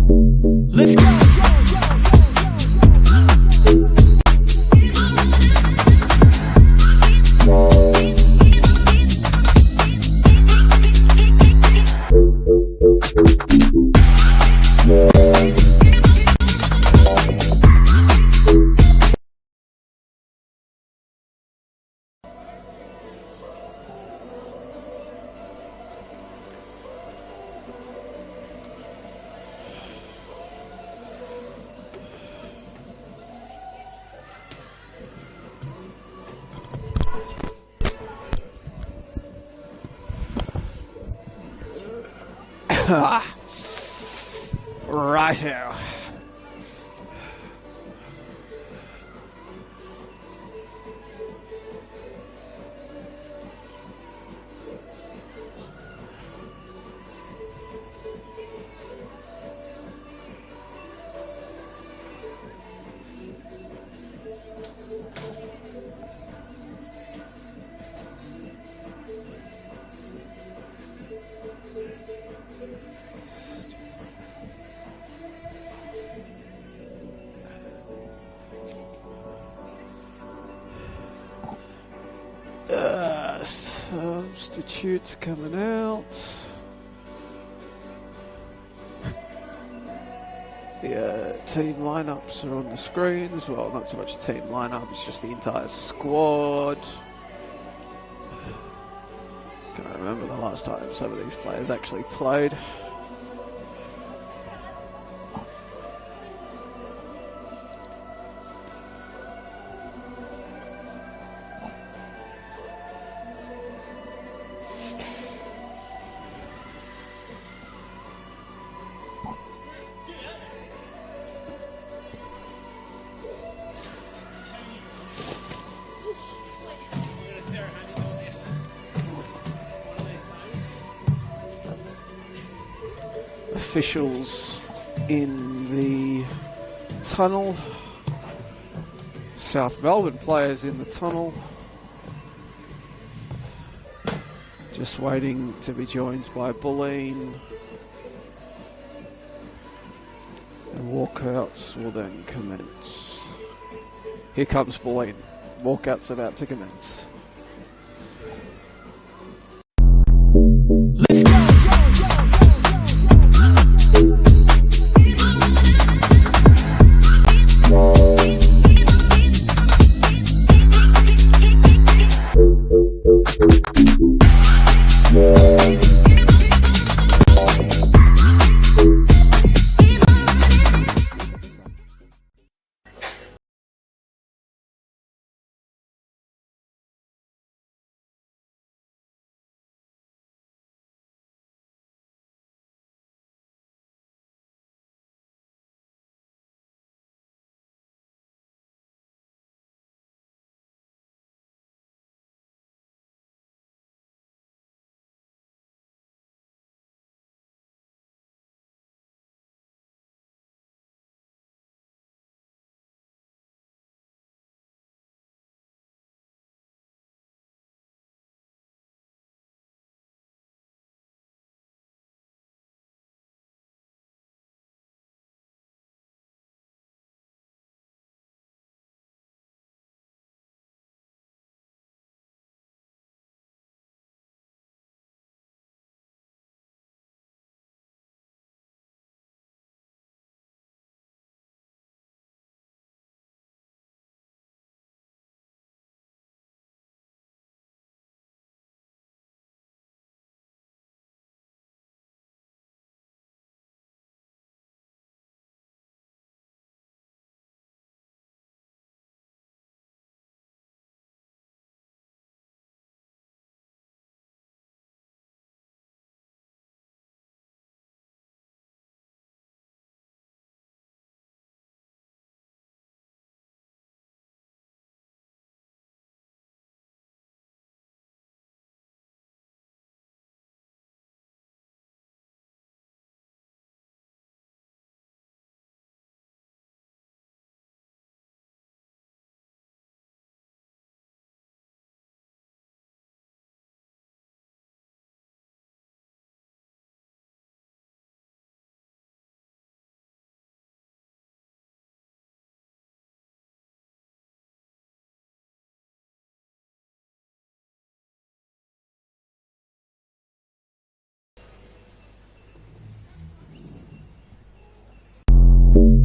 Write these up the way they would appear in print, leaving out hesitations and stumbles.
Let's go. Righto. Substitutes coming out. The team lineups are on the screen as well. Not so much team lineup, it's just the entire squad. Can't remember the last time some of these players actually played. Officials in the tunnel. South Melbourne players in the tunnel. Just waiting to be joined by Bulleen. And walkouts will then commence. Here comes Bulleen. Walkout's about to commence.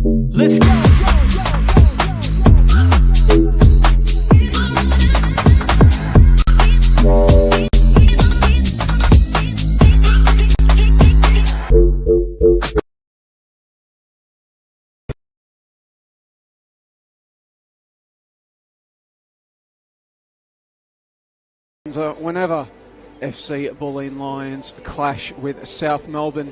Let's go. Whenever FC Bulleen Lions clash with South Melbourne,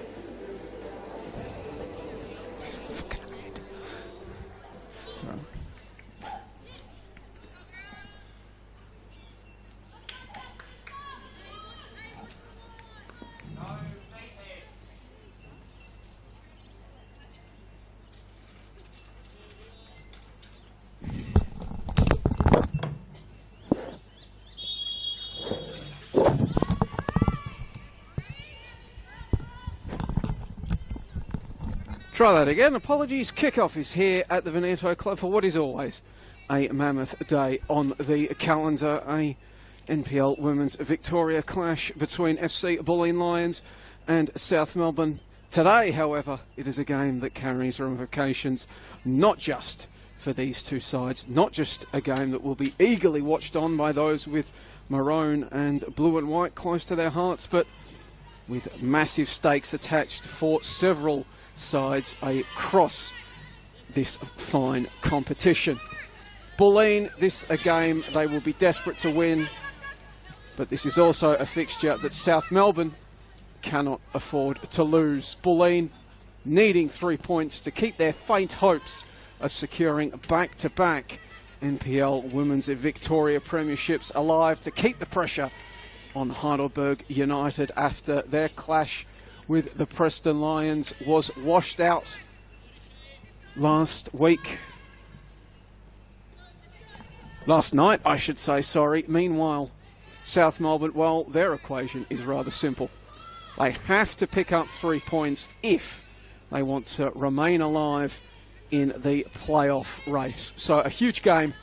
try that again. Apologies. Kickoff is here at the Veneto Club for what is always a mammoth day on the calendar. A NPL Women's Victoria clash between FC Bulleen Lions and South Melbourne. Today, however, it is a game that carries ramifications not just for these two sides, not just a game that will be eagerly watched on by those with maroon and blue and white close to their hearts, but with massive stakes attached for several sides across this fine competition. Bulleen, this a game they will be desperate to win, but this is also a fixture that South Melbourne cannot afford to lose. Bulleen needing 3 points to keep their faint hopes of securing back-to-back NPL Women's Victoria Premierships alive, to keep the pressure on Heidelberg United after their clash with the Preston Lions was washed out last night, I should say, sorry. Meanwhile, South Melbourne, well, their equation is rather simple. They have to pick up 3 points if they want to remain alive in the playoff race. So a huge game.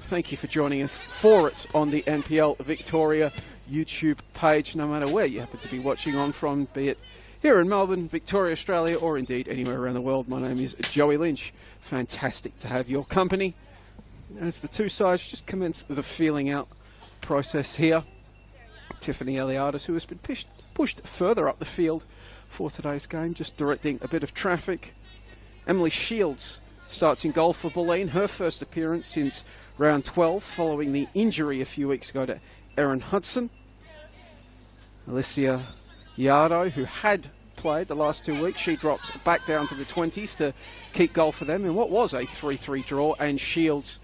Thank you for joining us for it on the NPL Victoria YouTube page, no matter where you happen to be watching on from, be it here in Melbourne, Victoria, Australia, or indeed anywhere around the world. My name is Joey Lynch. Fantastic to have your company as the two sides just commence the feeling out process here. Tiffany Eliadis, who has been pushed further up the field for today's game, just directing a bit of traffic. Emily Shields starts in goal for Bulleen, her first appearance since round 12, following the injury a few weeks ago to Erin Hudson. Alicia Yardo, who had played the last 2 weeks, she drops back down to the 20s to keep goal for them in what was a 3-3 draw, and Shields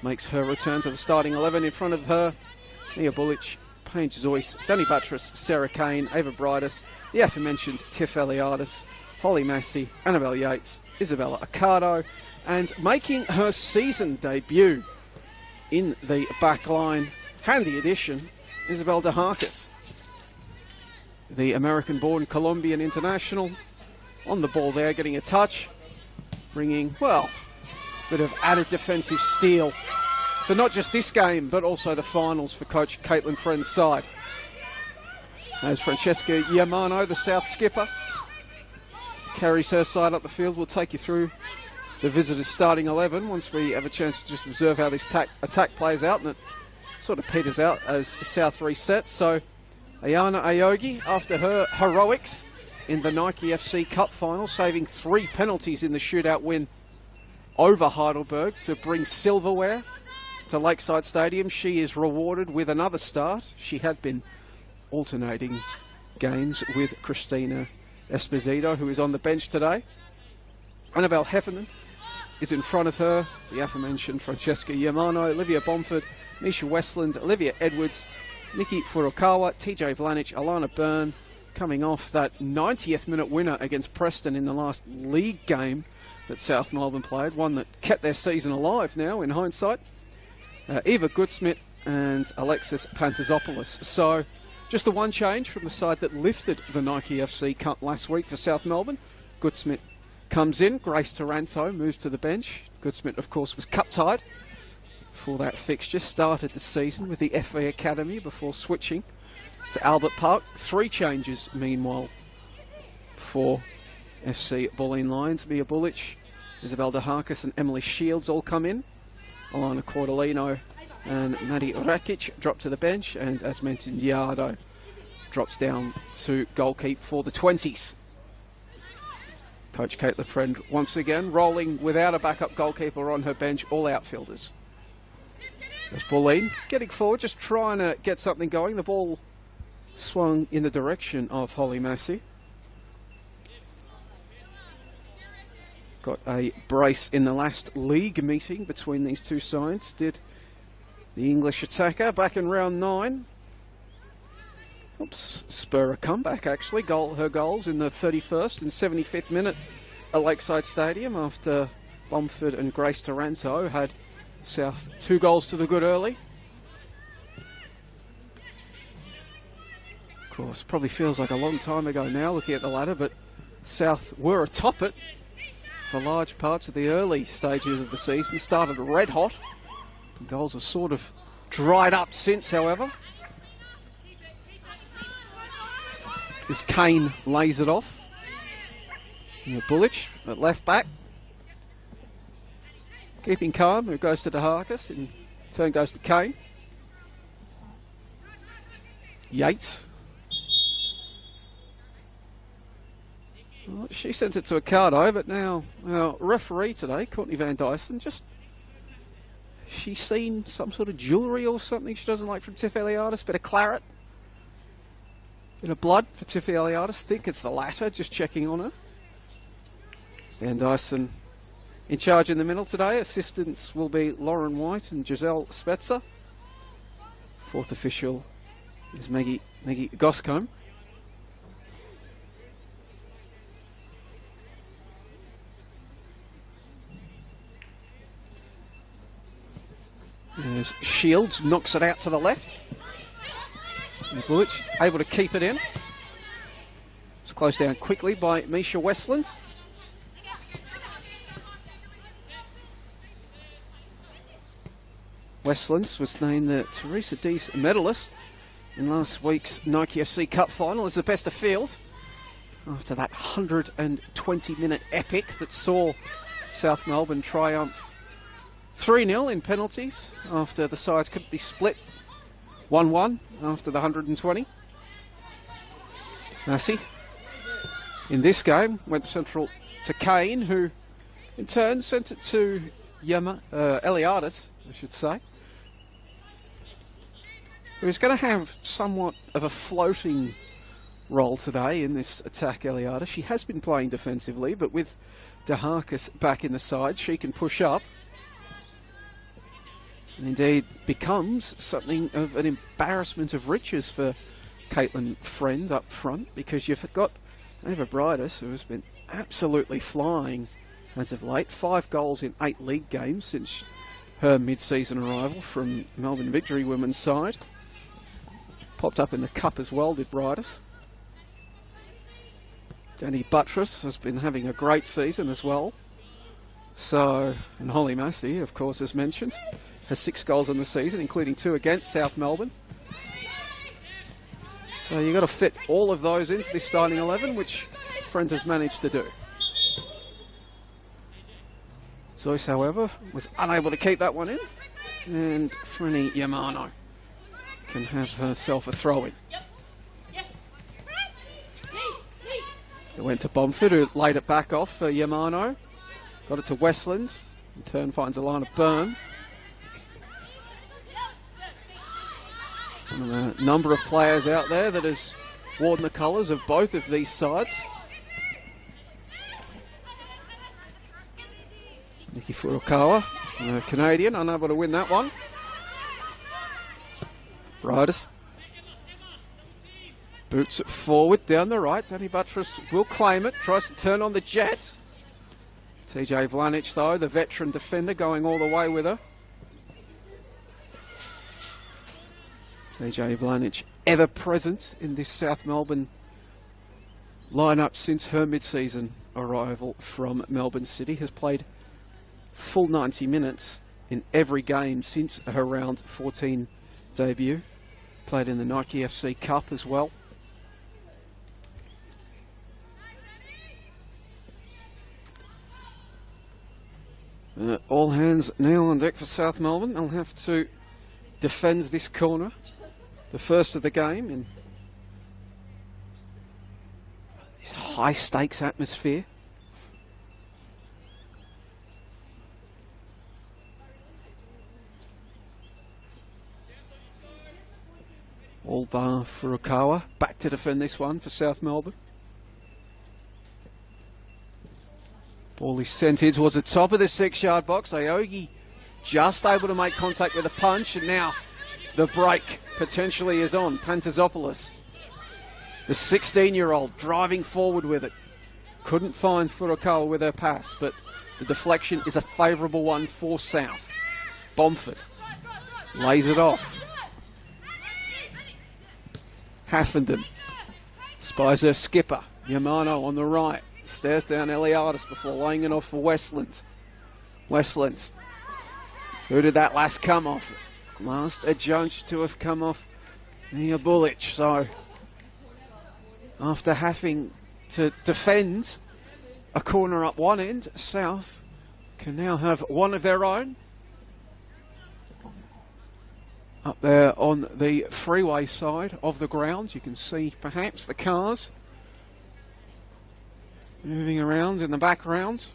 makes her return to the starting 11. In front of her, Mia Bullich, Paige Zoyce, Danny Buttress, Sarah Kane, Ava Bridus, the aforementioned Tiff Eliadis, Holly Massey, Annabelle Yates, Isabella Accardo, and making her season debut in the back line, handy addition, Isabel DeHarkis, the American-born Colombian international, on the ball there, getting a touch, bringing, well, a bit of added defensive steel for not just this game, but also the finals for coach Caitlin Friend's side. As Francesca Yamano, the South skipper, carries her side up the field. We'll take you through the visitors' starting 11 once we have a chance to just observe how this attack plays out, and it sort of peters out as South resets. So Ayana Aogi, after her heroics in the Nike FC Cup final, saving 3 penalties in the shootout win over Heidelberg to bring silverware to Lakeside Stadium, she is rewarded with another start. She had been alternating games with Christina Esposito, who is on the bench today. Annabelle Heffernan is in front of her, the aforementioned Francesca Yamano, Olivia Bomford, Nisha Westland, Olivia Edwards, Nikki Furukawa, TJ Vlanich, Alana Byrne, coming off that 90th minute winner against Preston in the last league game that South Melbourne played, one that kept their season alive now in hindsight. Eva Goodsmith and Alexis Pantazopoulos. So just the one change from the side that lifted the Nike FC Cup last week for South Melbourne. Goodsmith comes in, Grace Taranto moves to the bench. Goodsmith, of course, was cup-tied for that fixture, started the season with the FA Academy before switching to Albert Park. 3 changes, meanwhile, for FC Bulleen Lions. Mia Bullich Isabel DeHarkis and Emily Shields all come in. Alana Cordolino and Maddie Rakic drop to the bench, and as mentioned, Yardo drops down to goalkeep for the 20s. Coach Caitlin Friend once again rolling without a backup goalkeeper on her bench, all outfielders. There's Bulleen getting forward, just trying to get something going. The ball swung in the direction of Holly Massey. Got a brace in the last league meeting between these two sides, did the English attacker back in round 9. Oops, spur a comeback actually. Her goals in the 31st and 75th minute at Lakeside Stadium after Bomford and Grace Taranto had South 2 goals to the good early. Of course, probably feels like a long time ago now looking at the ladder, but South were atop it for large parts of the early stages of the season. Started red hot. The goals have sort of dried up since, however. As Kane lays it off. Bullich at left back. Keeping calm, who goes to DeHarkis, in turn goes to Kane. Yates. Well, she sends it to Accardo, but now our referee today, Courtney Van Dyson, she's seen some sort of jewellery or something she doesn't like from Tiff Eliadis, bit of claret. Bit of blood for Tiff Eliadis. Think it's the latter, just checking on her. Van Dyson in charge in the middle today. Assistants will be Lauren White and Giselle Spetzer. Fourth official is Maggie Goscombe. As Shields knocks it out to the left. Bullich able to keep it in. It's closed down quickly by Misha Westland. Westlands was named the Teresa Dees medalist in last week's Nike FC Cup final as the best of field after that 120-minute epic that saw South Melbourne triumph 3-0 in penalties after the sides couldn't be split 1-1 after the 120. Massey in this game went central to Kane, who in turn sent it to Eliadis, I should say, who's going to have somewhat of a floating role today in this attack. Eliadis, she has been playing defensively, but with DeHarkis back in the side, she can push up. And indeed becomes something of an embarrassment of riches for Caitlin Friend up front, because you've got Ava Bridus, who has been absolutely flying as of late. 5 goals in 8 league games since her mid-season arrival from Melbourne Victory women's side. Popped up in the cup as well, did Bridus. Danny Buttress has been having a great season as well. So, and Holly Massey, of course, as mentioned, has 6 goals in the season, including 2 against South Melbourne. So you've got to fit all of those into this starting 11, which Friend has managed to do. Zoyce, however, was unable to keep that one in, and Franny Yamano can have herself a throw-in. It went to Bomford, who laid it back off for Yamano. Got it to Westlands. In turn finds Alana Byrne. And a number of players out there that has worn the colours of both of these sides. Nikki Furukawa, a Canadian, unable to win that one. Bridus boots it forward down the right. Danny Buttress will claim it, tries to turn on the jet. TJ Vlanic, though, the veteran defender, going all the way with her. TJ Vlanic, ever present in this South Melbourne lineup since her mid-season arrival from Melbourne City, has played full 90 minutes in every game since her round 14 debut. Played in the Nike FC Cup as well. All hands now on deck for South Melbourne. They'll have to defend this corner, the first of the game, in this high stakes atmosphere. All bar Furukawa back to defend this one for South Melbourne. Ball is sent in towards the top of the 6-yard box. Aogi just able to make contact with a punch, and now the break potentially is on. Pantazopoulos, the 16-year-old, driving forward with it. Couldn't find Furukawa with her pass, but the deflection is a favourable one for South. Bomford lays it off. Haffenden spies her skipper, Yamano, on the right. Stares down Eliadis before laying it off for Westland. Westland. Who did that last come off? Last adjudged to have come off Nia Bullich. So, after having to defend a corner up one end, South can now have one of their own. Up there on the freeway side of the ground, you can see perhaps the cars moving around in the background.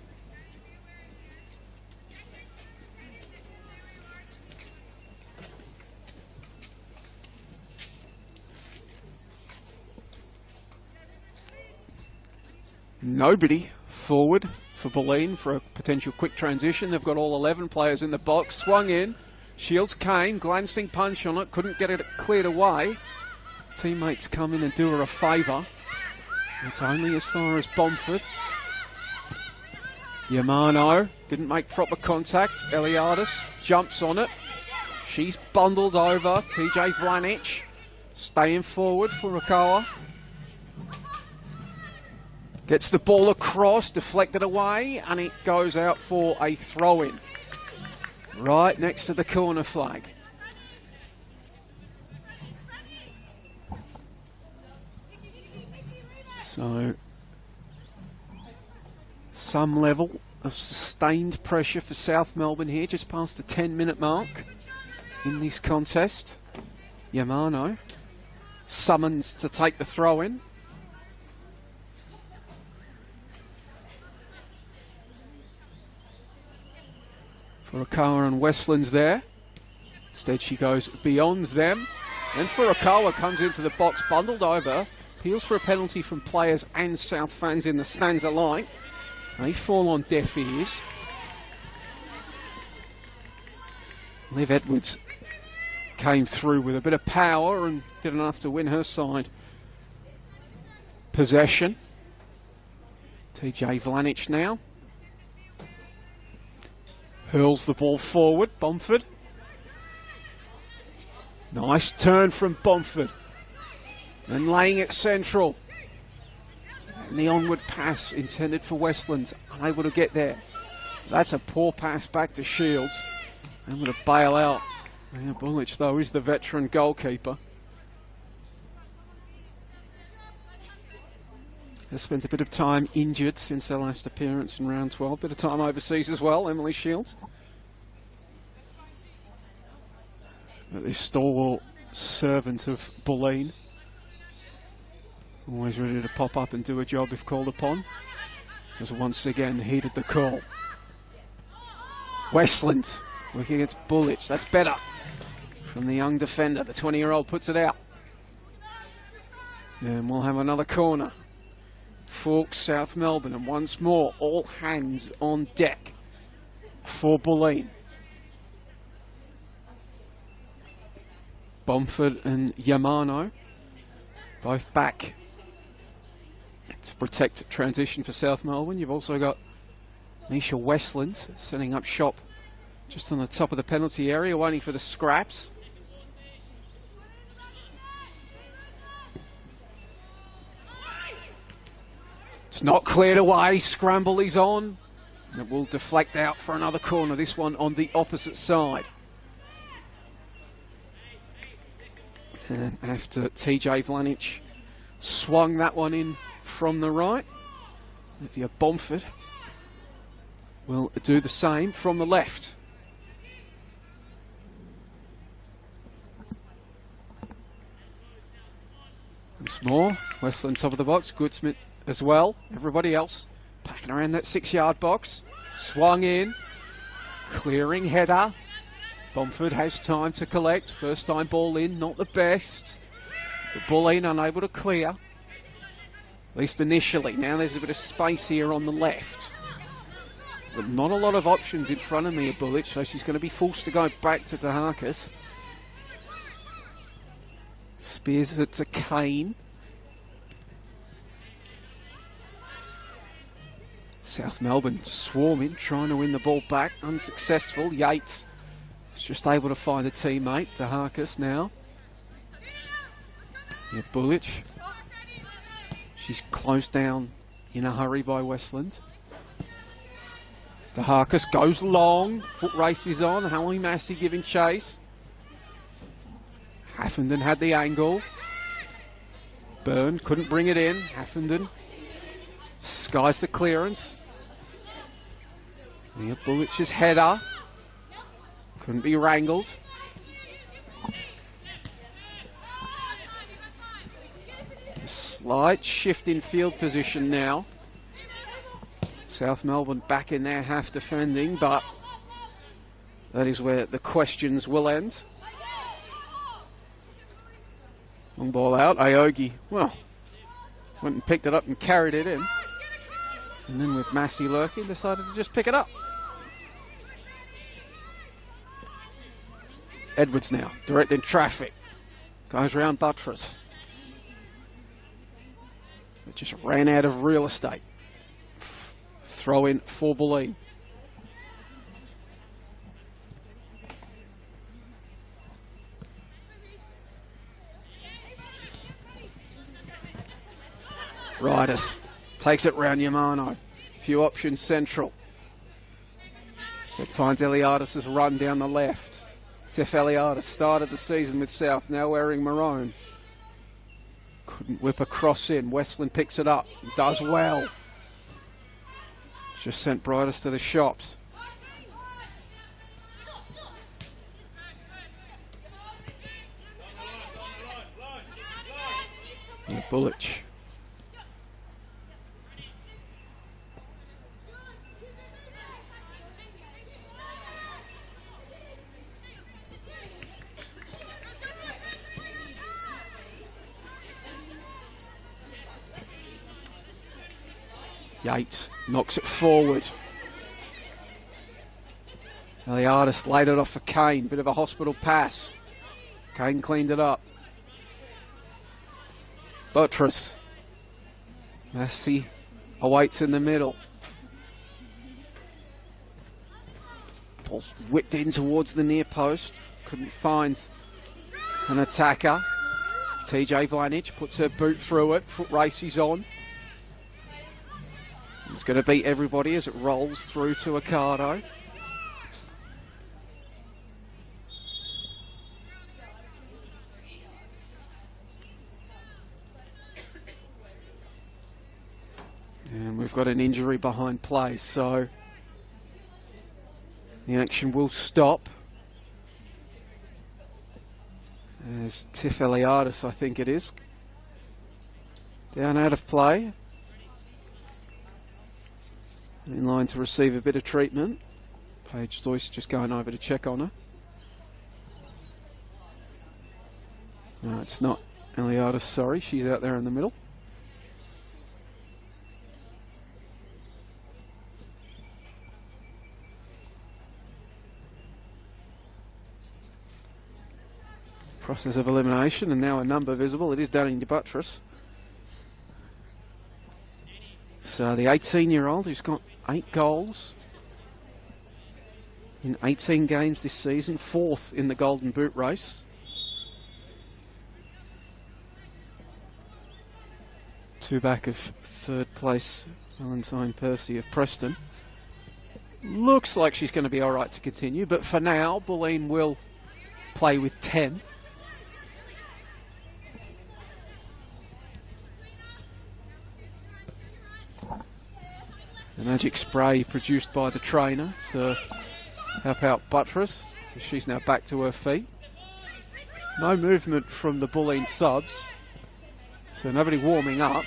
Nobody forward for Bulleen for a potential quick transition. They've got all 11 players in the box. Swung in. Shields came, glancing punch on it, couldn't get it cleared away. Teammates come in and do her a favour. It's only as far as Bomford. Yamano didn't make proper contact. Eliadis jumps on it. She's bundled over. TJ Vlanic staying forward for Furukawa. Gets the ball across, deflected away, and it goes out for a throw-in. Right next to the corner flag. So, some level of sustained pressure for South Melbourne here, just past the 10-minute mark in this contest. Yamano summons to take the throw-in. Furukawa and Westland's there. Instead she goes beyond them. And Furukawa comes into the box, bundled over. Appeals for a penalty from players and South fans in the stands alike. They fall on deaf ears. Liv Edwards came through with a bit of power and did enough to win her side possession. TJ Vlanic now hurls the ball forward. Bomford. Nice turn from Bomford. And laying it central. And the onward pass intended for Westlands. Unable to get there. That's a poor pass back to Shields. Able to bail out. Bullich, though, is the veteran goalkeeper. Has spent a bit of time injured since their last appearance in round 12. Bit of time overseas as well, Emily Shields. But this stalwart servant of Bulleen, always ready to pop up and do a job if called upon, has once again heeded the call. Westland working against Bullich. That's better from the young defender. The 20-year-old puts it out. And we'll have another corner for South Melbourne, and once more all hands on deck for Bulleen. Bomford and Yamano both back to protect transition for South Melbourne. You've also got Nisha Westland setting up shop just on the top of the penalty area, waiting for the scraps. It's not cleared away. Scramble is on. It will deflect out for another corner. This one on the opposite side. And after TJ Vlanic swung that one in from the right, Olivia Bomford will do the same from the left. Once more, Westland top of the box, Goodsmith as well. Everybody else packing around that 6-yard box. Swung in, clearing header. Bomford has time to collect. First time ball in, not the best. But Bulleen unable to clear, at least initially. Now there's a bit of space here on the left. But not a lot of options in front of Mia Bullich, so she's going to be forced to go back to Daharkas. Spears it to Kane. South Melbourne swarming, trying to win the ball back. Unsuccessful. Yates is just able to find a teammate. Daharkas now. Yeah, Bullich. She's closed down in a hurry by Westland. Daharkas goes long. Foot race is on. Hallie Massey giving chase. Haffenden had the angle. Byrne couldn't bring it in. Haffenden skies the clearance. Mia Bullich's header couldn't be wrangled. A slight shift in field position now. South Melbourne back in their half defending, but that is where the questions will end. Long ball out. Aogi, well, went and picked it up and carried it in. And then with Massey lurking, decided to just pick it up. Edwards now, direct in traffic. Goes round Buttress. It just ran out of real estate. Throw in for Bulleen. Riders takes it round Yamano. Few options central. Set finds Eliadis' run down the left. Tiff Eliadis started the season with South, now wearing maroon. Couldn't whip a cross in. Westland picks it up. Does well. Just sent Brightest to the shops. Yeah, Bullich. Yates knocks it forward. Eliadis laid it off for Kane. Bit of a hospital pass. Kane cleaned it up. Buttress. Massey awaits in the middle. Ball's whipped in towards the near post. Couldn't find an attacker. TJ Vlanich puts her boot through it. Foot race is on. It's going to beat everybody as it rolls through to Ocado. And we've got an injury behind play, so the action will stop. There's Tiff Eliadis, I think it is, down out of play. In line to receive a bit of treatment. Paige Stoyce just going over to check on her. No, it's not Eliadis, sorry. She's out there in the middle. Process of elimination, and now a number visible. It is Danny Buttress. So the 18-year-old who's got 8 goals in 18 games this season, 4th in the Golden Boot race. Two back of 3rd place, Valentine Percy of Preston. Looks like she's going to be all right to continue, but for now, Bulleen will play with 10. The magic spray produced by the trainer to help out Buttress. She's now back to her feet. No movement from the Bulleen subs, so nobody warming up.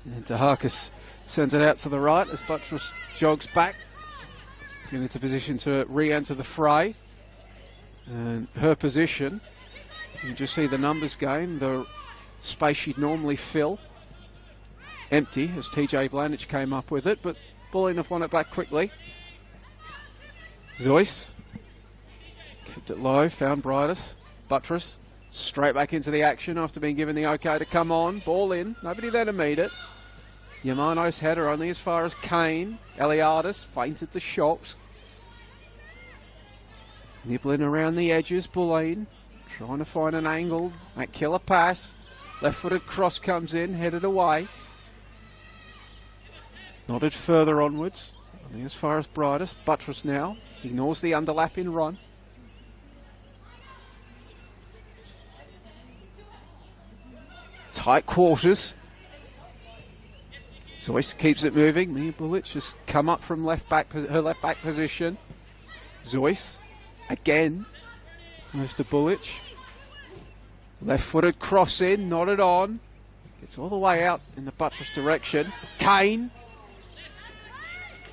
And DeHarkis sends it out to the right as Buttress jogs back. She's getting into position to re-enter the fray. And her position, you can just see the numbers game, the space she'd normally fill. Empty as TJ Vlanich came up with it, but Bulleen have won it back quickly. Zoyce kept it low, found Buttress straight back into the action after being given the okay to come on. Ball in, nobody there to meet it. Yamano's header only as far as Kane. Eliadis feinted the shot. Nibbling around the edges, Bulleen trying to find an angle. That killer pass. Left-footed cross comes in, headed away. Nodded further onwards. Only as far as Brytis. Buttress now ignores the underlapping run. Tight quarters. Zoyce keeps it moving. Mia Bullich has come up from her left back position. Zoyce again. Moves to Bullich. Left-footed cross in, nodded on. Gets all the way out in the Buttress direction. Kane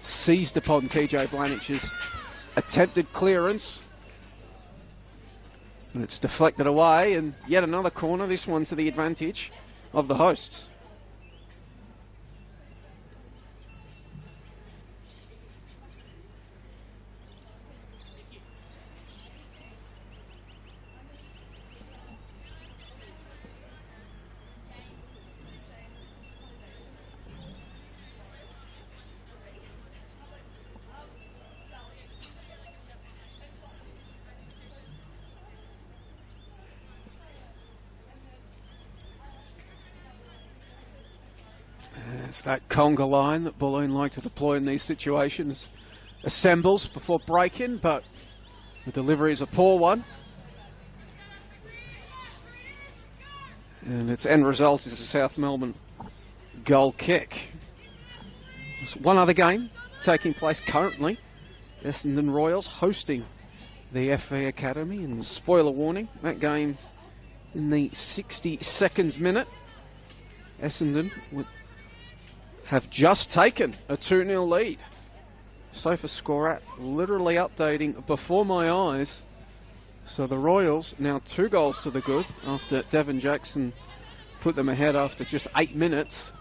seized upon TJ Vlanich's attempted clearance. And it's deflected away, and yet another corner. This one to the advantage of the hosts. It's that conga line that Bulleen like to deploy in these situations. Assembles before breaking, but the delivery is a poor one. And its end result is a South Melbourne goal kick. There's one other game taking place currently. Essendon Royals hosting the FV Academy. And spoiler warning, that game in the 62nd minute. Essendon have just taken a 2-0 lead. Sofa score app literally updating before my eyes. So the Royals now 2 goals to the good after Devon Jackson put them ahead after just 8 minutes.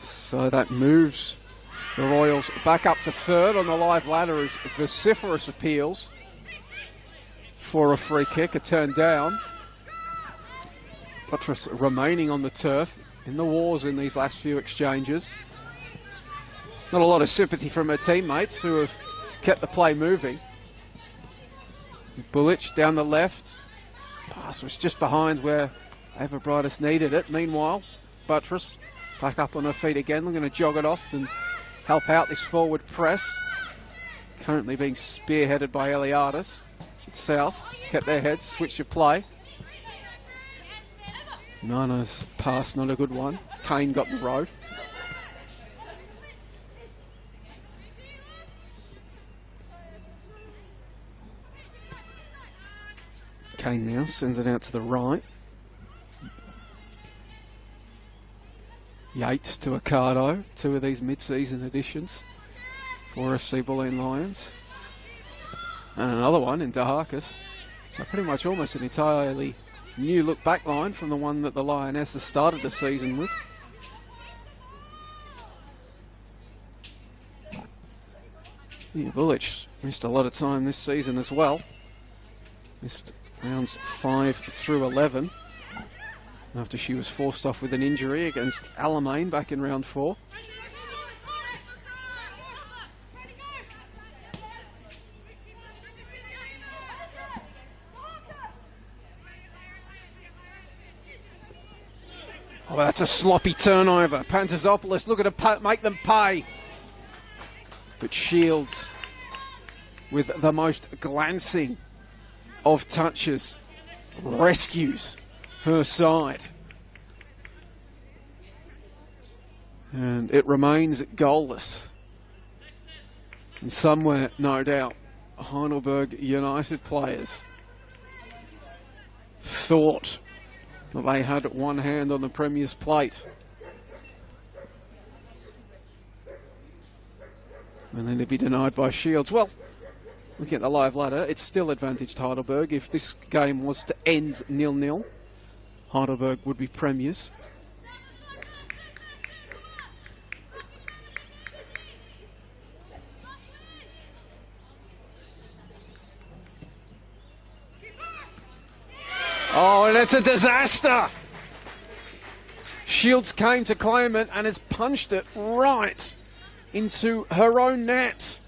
So that moves the Royals back up to 3rd on the live ladder as vociferous appeals for a free kick, a turn down. Buttress remaining on the turf in the wars in these last few exchanges. Not a lot of sympathy from her teammates who have kept the play moving. Bullich down the left. Pass was just behind where Ava Brytis needed it. Meanwhile, Buttress back up on her feet again. We're going to jog it off and help out this forward press. Currently being spearheaded by Eliadis. South kept their heads, switch of play. Nana's pass, not a good one. Kane got in the road. Kane now sends it out to the right. Yates to Accardo, 2 of these mid-season additions for FC Bulleen Lions. And another one in DeHarkis. So pretty much almost an entirely new look back line from the one that the Lionesses started the season with. Yeah, Bullich missed a lot of time this season as well. Missed rounds 5 through 11 after she was forced off with an injury against Alamein back in round 4. Oh, that's a sloppy turnover. Pantazopoulos looking to make them pay. But Shields with the most glancing of touches, rescues her side. And it remains goalless. And somewhere, no doubt, Heidelberg United players thought that they had one hand on the Premier's plate. And then to be denied by Shields. Well, looking at the live ladder, it's still advantaged Heidelberg. If this game was to end 0-0, Heidelberg would be premiers. Oh, and it's a disaster! Shields came to claim it and has punched it right into her own net.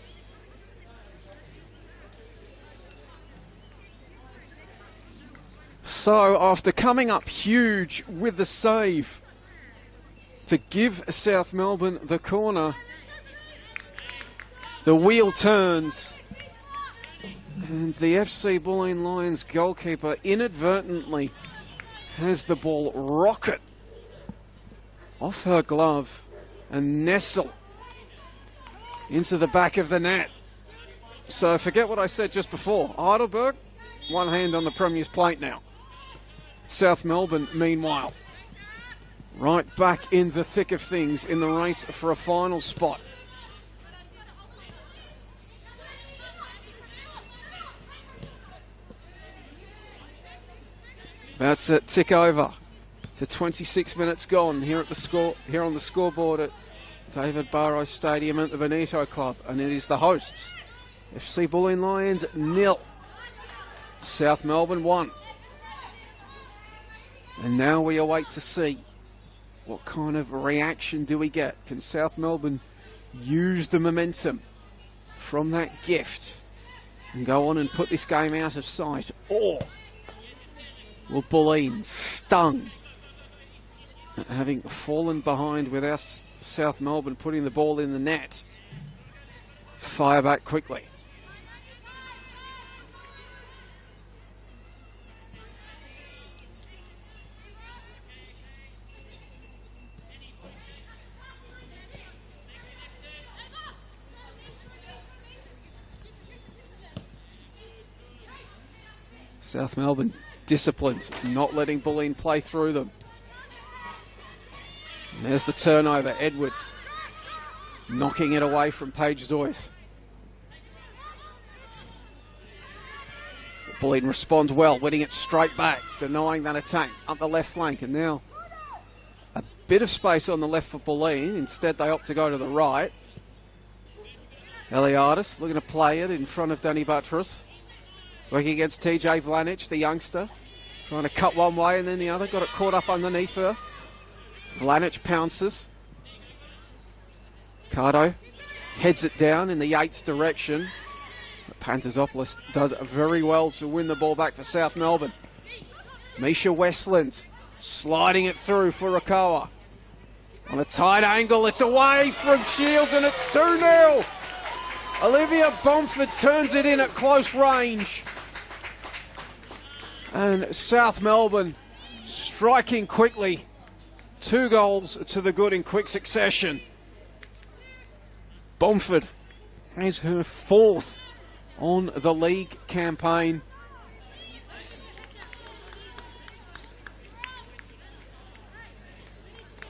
So after coming up huge with the save to give South Melbourne the corner, the wheel turns and the FC Bulleen Lions goalkeeper inadvertently has the ball rocket off her glove and nestle into the back of the net. So forget what I said just before. Heidelberg, one hand on the Premier's plate now. South Melbourne, meanwhile, right back in the thick of things in the race for a final spot. About to tick over to 26 minutes gone here at the score, here on the scoreboard at David Barrow Stadium at the Benito Club, and it is the hosts, FC Bulleen Lions 0, South Melbourne 1. And now we await to see what kind of reaction do we get. Can South Melbourne use the momentum from that gift and go on and put this game out of sight, or will Bulleen, stung at having fallen behind with us, South Melbourne putting the ball in the net, fire back quickly? South Melbourne disciplined, not letting Bulleen play through them. And there's the turnover. Edwards knocking it away from Paige Zoyce. Bulleen respond well, winning it straight back, denying that attack up the left flank. And now a bit of space on the left for Bulleen. Instead, they opt to go to the right. Eliadis looking to play it in front of Danny Buttress. Working against TJ Vlanic, the youngster. Trying to cut one way and then the other. Got it caught up underneath her. Vlanic pounces. Cardo heads it down in the Yates direction. Pantazopoulos does very well to win the ball back for South Melbourne. Misha Westland sliding it through for Rakawa. On a tight angle, it's away from Shields and it's 2-0. Olivia Bomford turns it in at close range. And South Melbourne striking quickly. 2 goals to the good in quick succession. Bomford has her 4th on the league campaign.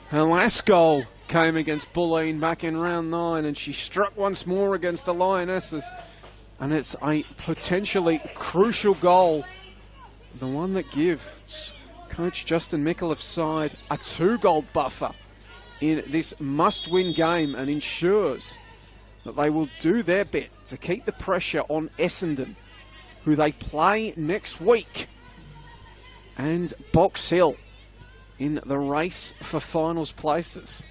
Her last goal came against Bulleen back in round 9, and she struck once more against the Lionesses. And it's a potentially crucial goal, the one that gives Coach Justin Micallef's side a 2-goal buffer in this must-win game and ensures that they will do their bit to keep the pressure on Essendon, who they play next week, and Box Hill in the race for finals places.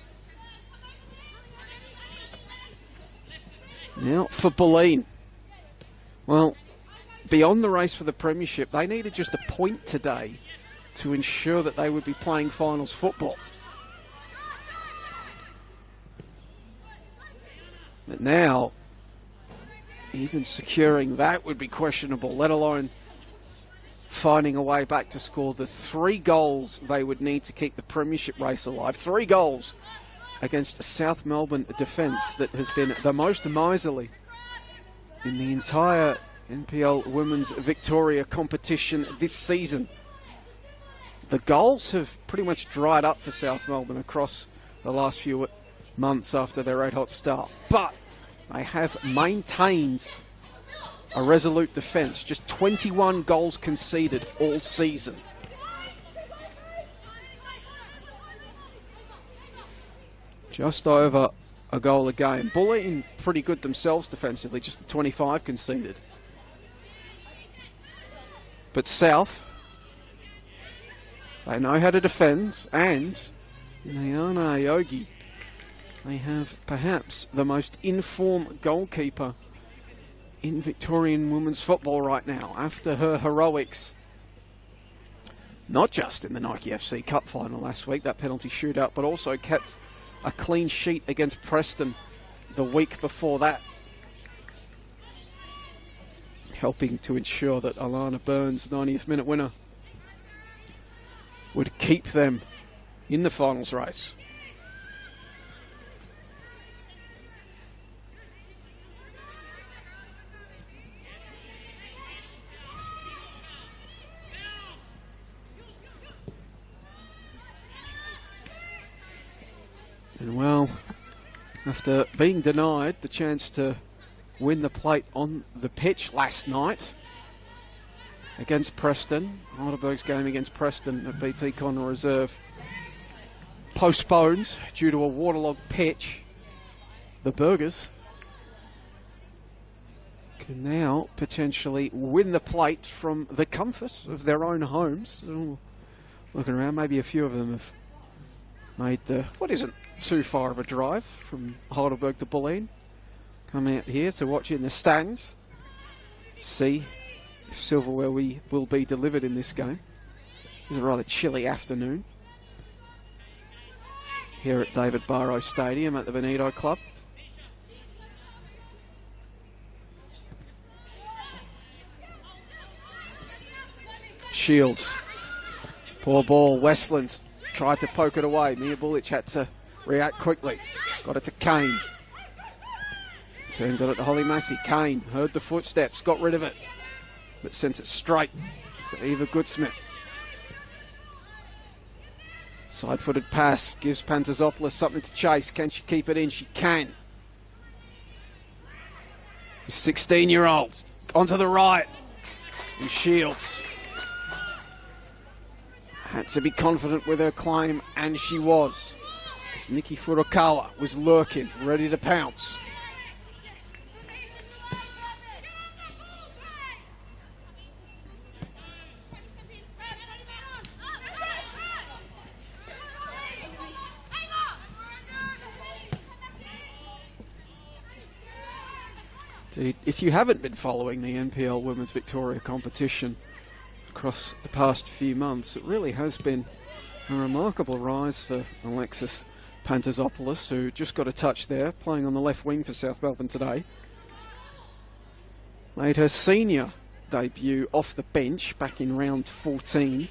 Now for Bulleen. Well, beyond the race for the premiership, they needed just a point today to ensure that they would be playing finals football. But now, even securing that would be questionable, let alone finding a way back to score the 3 goals they would need to keep the premiership race alive. 3 goals against a South Melbourne defence that has been the most miserly in the entire NPL Women's Victoria competition this season. The goals have pretty much dried up for South Melbourne across the last few months after their red hot start, but they have maintained a resolute defence. Just 21 goals conceded all season. Just over a goal a game. Bulleen pretty good themselves defensively, just the 25 conceded. But South, they know how to defend, and Nayana Yogi, they have perhaps the most informed goalkeeper in Victorian women's football right now, after her heroics, not just in the Nike FC Cup final last week, that penalty shootout, but also kept a clean sheet against Preston the week before that, helping to ensure that Alana Burns' 90th minute winner would keep them in the finals race. And well, after being denied the chance to win the plate on the pitch last night against Preston, Heidelberg's game against Preston at BT Connor Reserve postponed due to a waterlogged pitch, the Burgers can now potentially win the plate from the comfort of their own homes. Ooh, looking around, maybe a few of them have made the, what isn't too far of a drive from Heidelberg to Bulleen. Come out here to watch in the stands, see if silverware will be delivered in this game. It's a rather chilly afternoon here at David Barrow Stadium at the Benito Club. Shields, poor ball, Westlands tried to poke it away. Mia Bullich had to react quickly. Got it to Kane. Turn got it to Holly Massey. Kane heard the footsteps, got rid of it, but sent it straight to Eva Goodsmith. Side-footed pass gives Pantazopoulos something to chase. Can she keep it in? She can. The 16-year-old onto the right. And Shields had to be confident with her claim, and she was. As Nikki Furukawa was lurking, ready to pounce. If you haven't been following the NPL Women's Victoria competition across the past few months, it really has been a remarkable rise for Alexis Pantazopoulos, who just got a touch there, playing on the left wing for South Melbourne today. Made her senior debut off the bench back in round 14.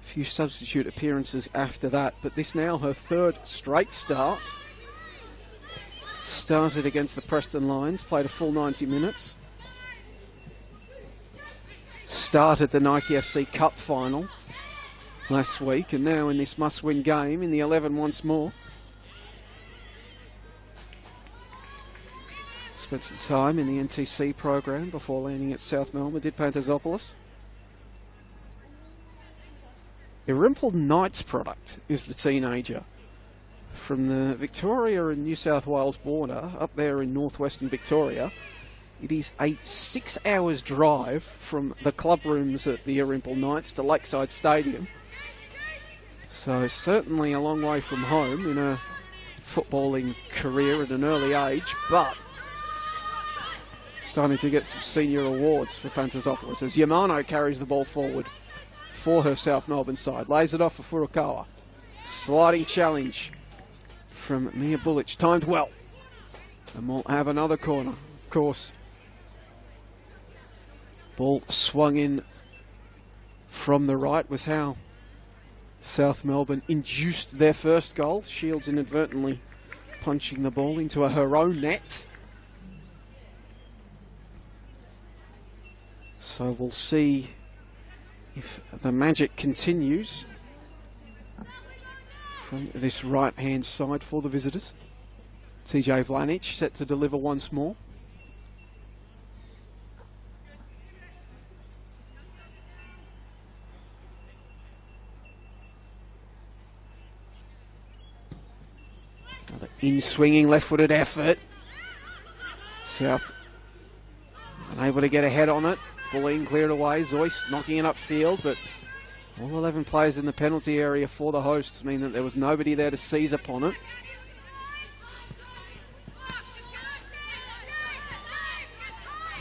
A few substitute appearances after that, but this now her third straight start. Started against the Preston Lions, played a full 90 minutes. Started the Nike FC Cup final last week, and now in this must-win game in the 11 once more. Spent some time in the NTC program before landing at South Melbourne, did Pantazopoulos. Irimple Knights product is the teenager. From the Victoria and New South Wales border, up there in northwestern Victoria. It is a 6 hours drive from the club rooms at the Irimple Knights to Lakeside Stadium. So certainly a long way from home in a footballing career at an early age, but starting to get some senior awards for Pantazopoulos as Yamano carries the ball forward for her South Melbourne side. Lays it off for Furukawa. Sliding challenge from Mia Bullich, timed well. And we'll have another corner, of course. Ball swung in from the right was how South Melbourne induced their first goal. Shields inadvertently punching the ball into her own net. So we'll see if the magic continues from this right-hand side for the visitors. TJ Vlanic set to deliver once more. Another in-swinging left-footed effort. South unable to get ahead on it. Bulleen cleared away. Zeus knocking it upfield, but all 11 players in the penalty area for the hosts mean that there was nobody there to seize upon it.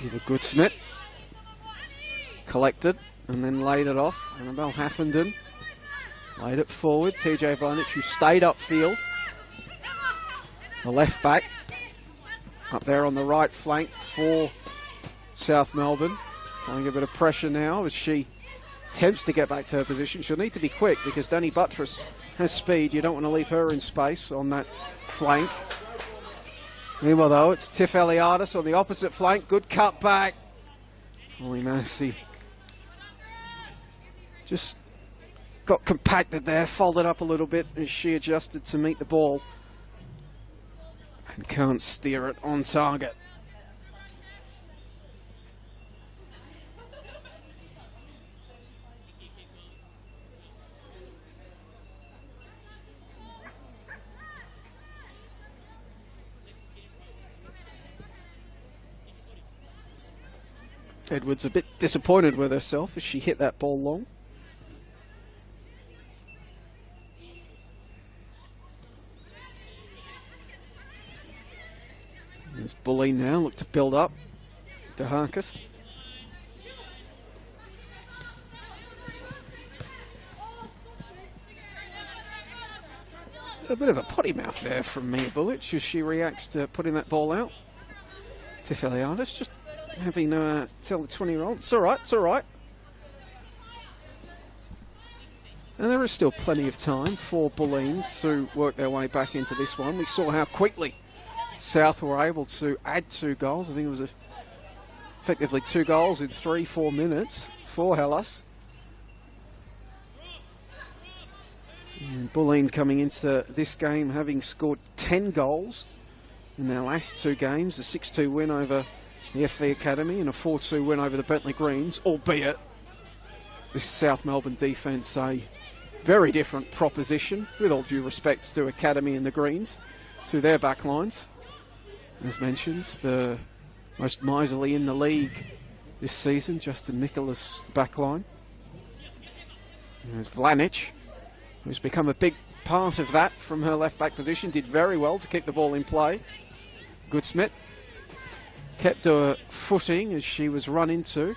Eva Goodsmith collected and then laid it off. Annabelle Haffenden laid it forward. TJ Vlanic, who stayed upfield. The left back up there on the right flank for South Melbourne. Applying a bit of pressure now as she attempts to get back to her position. She'll need to be quick because Danny Buttress has speed. You don't want to leave her in space on that flank. Meanwhile, though, it's Tiff Eliadis on the opposite flank. Good cut back. Holy mercy. Just got compacted there, folded up a little bit as she adjusted to meet the ball. And can't steer it on target. Edwards a bit disappointed with herself as she hit that ball long. There's Bulleen now, look to build up. DeHarkis. A bit of a potty mouth there from Mia Bullich as she reacts to putting that ball out. Tiff Eliadis just having to tell the 20-year-old, it's all right, it's all right. And there is still plenty of time for Bulleen to work their way back into this one. We saw how quickly South were able to add 2 goals. I think it was effectively 2 goals in 3-4 minutes for Hellas. And Bulleen coming into this game having scored 10 goals in their last 2 games. A 6-2 win over the FV Academy and a 4-2 win over the Bentley Greens, albeit this South Melbourne defence a very different proposition, with all due respect to Academy and the Greens, to their backlines. As mentioned, the most miserly in the league this season, Justin Nicholas' backline. There's Vlanic, who's become a big part of that from her left-back position, did very well to kick the ball in play. Goodsmith kept her footing as she was run into,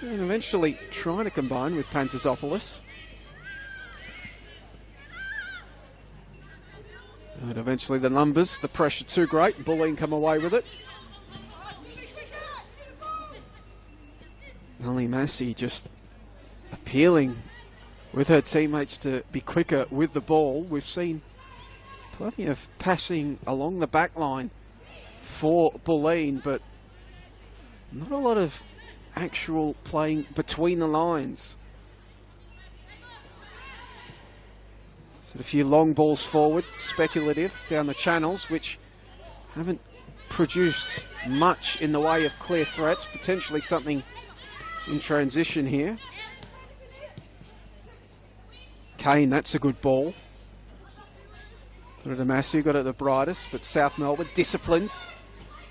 and eventually trying to combine with Pantazopoulos. And eventually the numbers, the pressure too great, Bulleen come away with it. Ali Massey just appealing with her teammates to be quicker with the ball. We've seen plenty of passing along the back line for Bulleen, but not a lot of actual playing between the lines. So a few long balls forward, speculative down the channels, which haven't produced much in the way of clear threats. Potentially something in transition here. Kane, that's a good ball. Massey got it the brightest, but South Melbourne disciplined,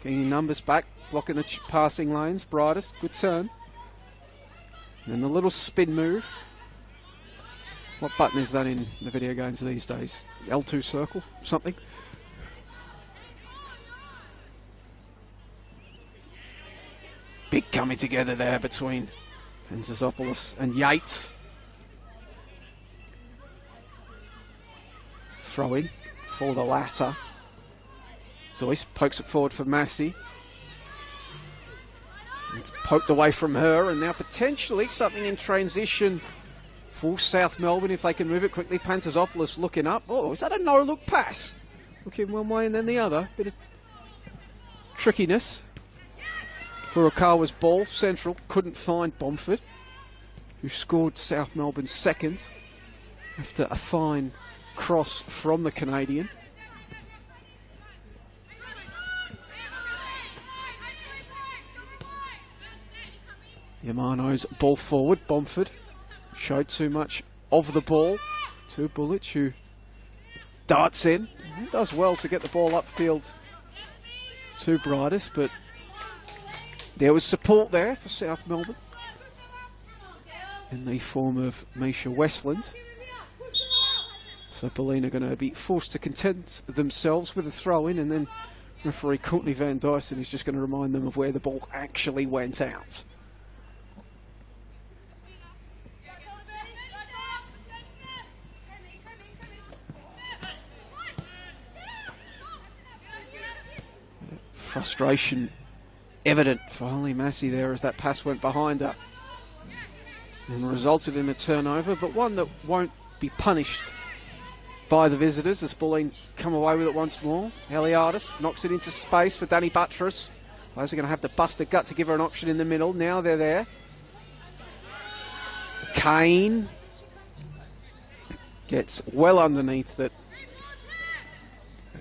getting numbers back, blocking the passing lanes. Brightest, good turn. And the little spin move. What button is that in the video games these days? L2 circle, something? Big coming together there between Pantazopoulos and Yates. Throwing for the latter. Zeus pokes it forward for Massey. It's poked away from her, and now potentially something in transition for South Melbourne if they can move it quickly. Pantazopoulos looking up. Oh, is that a no-look pass? Looking one way and then the other. Bit of trickiness. Furukawa's ball, central, couldn't find Bomford, who scored South Melbourne's second after a fine cross from the Canadian. Yamano's ball forward. Bomford showed too much of the ball to Bullich, who darts in. He does well to get the ball upfield to Bridus, but there was support there for South Melbourne in the form of Misha Westland. So Bulleen are going to be forced to content themselves with a throw-in, and then referee Courtney Van Dyson is just going to remind them of where the ball actually went out. Frustration evident for Holly Massey there as that pass went behind her and resulted in a turnover, but one that won't be punished by the visitors as Bulleen come away with it once more. Eliadis knocks it into space for Danny Buttress. Players are going to have to bust a gut to give her an option in the middle. Now they're there. Kane gets well underneath it.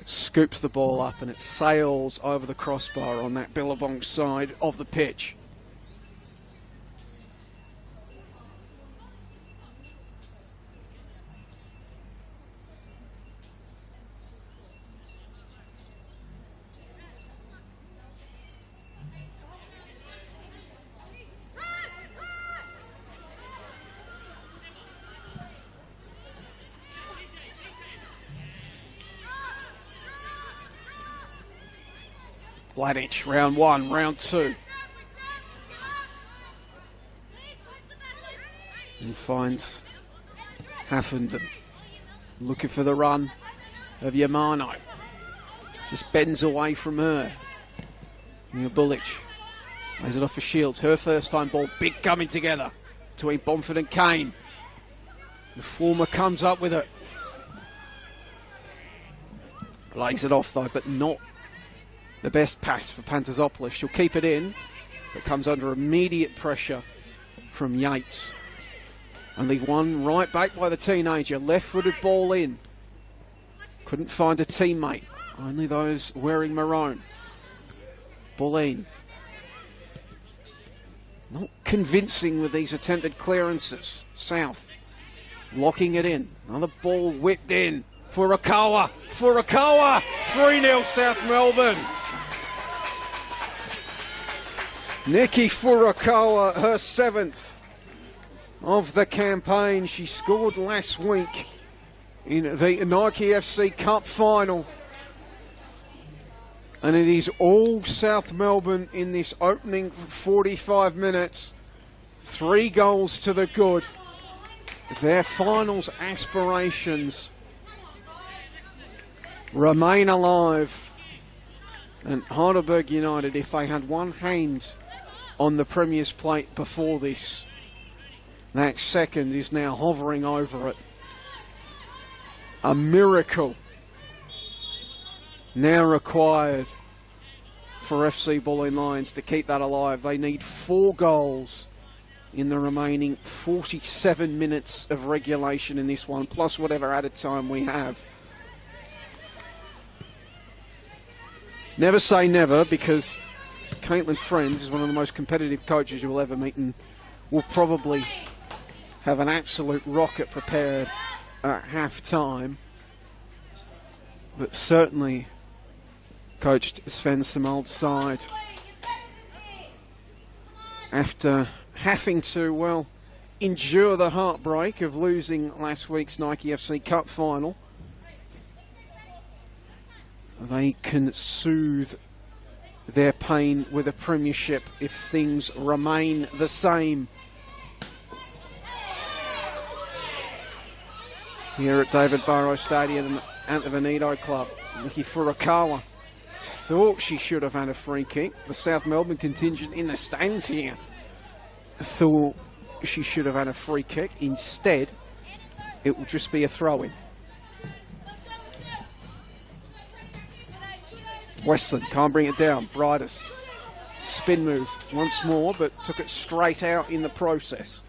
Scoops the ball up and it sails over the crossbar on that Billabong side of the pitch. Bladich, round one, round two. And finds Haffenden looking for the run of Yamano. Just bends away from her. Near Bullich. Lays it off for Shields. Her first time ball. Big coming together between Bomford and Kane. The former comes up with it. Lays it off though, but not the best pass for Pantazopoulos. She'll keep it in, but comes under immediate pressure from Yates. And leave one right back by the teenager. Left-footed ball in. Couldn't find a teammate. Only those wearing maroon. Bulleen. Not convincing with these attempted clearances. South locking it in. Another ball whipped in. Furukawa. 3-0 South Melbourne. Nikki Furukawa, her 7th of the campaign. She scored last week in the Nike FC Cup final. And it is all South Melbourne in this opening 45 minutes. 3 goals to the good. Their finals aspirations remain alive. And Heidelberg United, if they had one hand on the Premier's plate before this, that second is now hovering over it. A miracle now required for FC Bulleen Lions to keep that alive. They need 4 goals in the remaining 47 minutes of regulation in this one, plus whatever added time we have. Never say never, because Caitlin Friends is one of the most competitive coaches you will ever meet and will probably have an absolute rocket prepared at half-time. But certainly coached Sven Samald's side after having to, well, endure the heartbreak of losing last week's Nike FC Cup final. They can soothe their pain with a premiership if things remain the same. Here at David Barrow Stadium at the Veneto Club, Nikki Furukawa, thought she should have had a free kick. The South Melbourne contingent in the stands here thought she should have had a free kick. Instead, it will just be a throw-in. Westland can't bring it down. Bridus, spin move once more, but took it straight out in the process.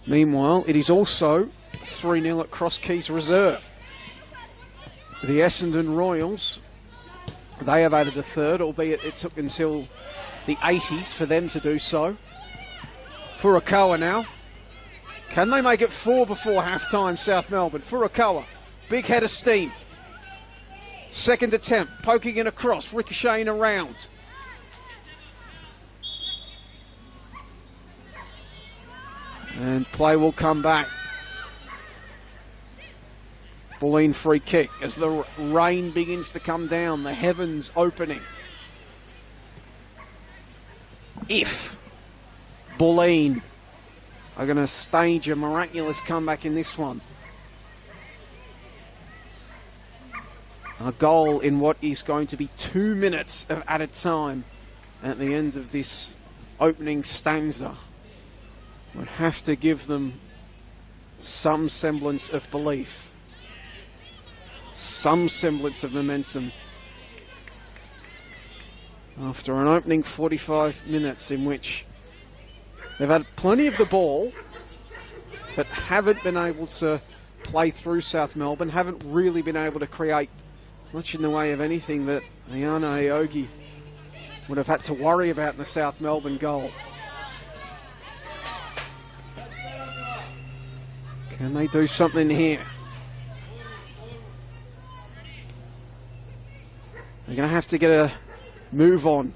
Meanwhile, it is also 3-0 at Cross Keys Reserve. The Essendon Royals, they have added a third, albeit it took until the 80s for them to do so. Furukawa now. Can they make it 4 before half-time, South Melbourne? Furukawa, big head of steam. Second attempt, poking it across, ricocheting around. And play will come back. Bulleen free kick as the rain begins to come down, the heavens opening. If Bulleen are going to stage a miraculous comeback in this one, a goal in what is going to be 2 minutes of added time at the end of this opening stanza would have to give them some semblance of belief, some semblance of momentum after an opening 45 minutes in which they've had plenty of the ball but haven't been able to play through South Melbourne, haven't really been able to create much in the way of anything that Ayana Aogi would have had to worry about in the South Melbourne goal. Can they do something here? They're going to have to get a move on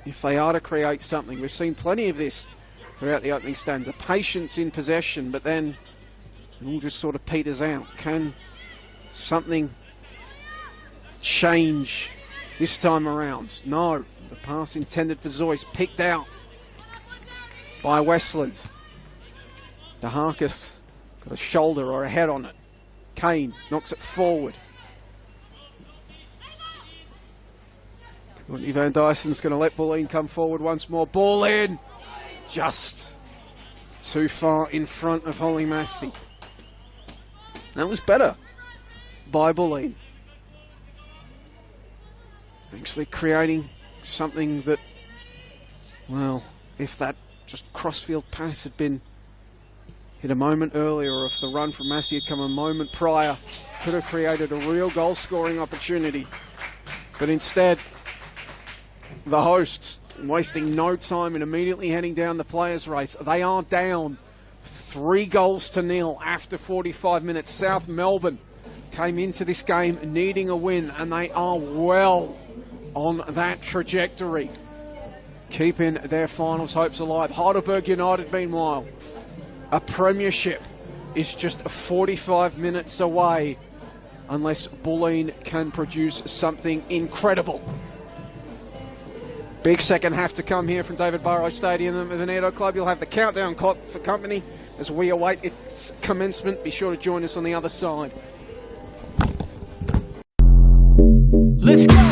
if they are to create something. We've seen plenty of this throughout the opening stanza. Patience in possession, but then it all just sort of peters out. Can something change this time around? No. The pass intended for Zoyce picked out by Westland. DeHarkis got a shoulder or a head on it. Kane knocks it forward. Courtney Van Dyson's going to let Bulleen come forward once more. Ball in! Just too far in front of Holly Massey. That was better by Bulleen. Actually creating something that, well, if that just crossfield pass had been hit a moment earlier, or if the run from Massey had come a moment prior, could have created a real goal-scoring opportunity. But instead, the hosts, wasting no time and immediately heading down the players' race. They are down 3-0 after 45 minutes. South Melbourne came into this game needing a win, and they are well on that trajectory, keeping their finals hopes alive. Heidelberg United, meanwhile, a premiership is just 45 minutes away unless Bulleen can produce something incredible. Big second half to come here from David Barrow Stadium at the Veneto Club. You'll have the countdown clock for company as we await its commencement. Be sure to join us on the other side. Let's go!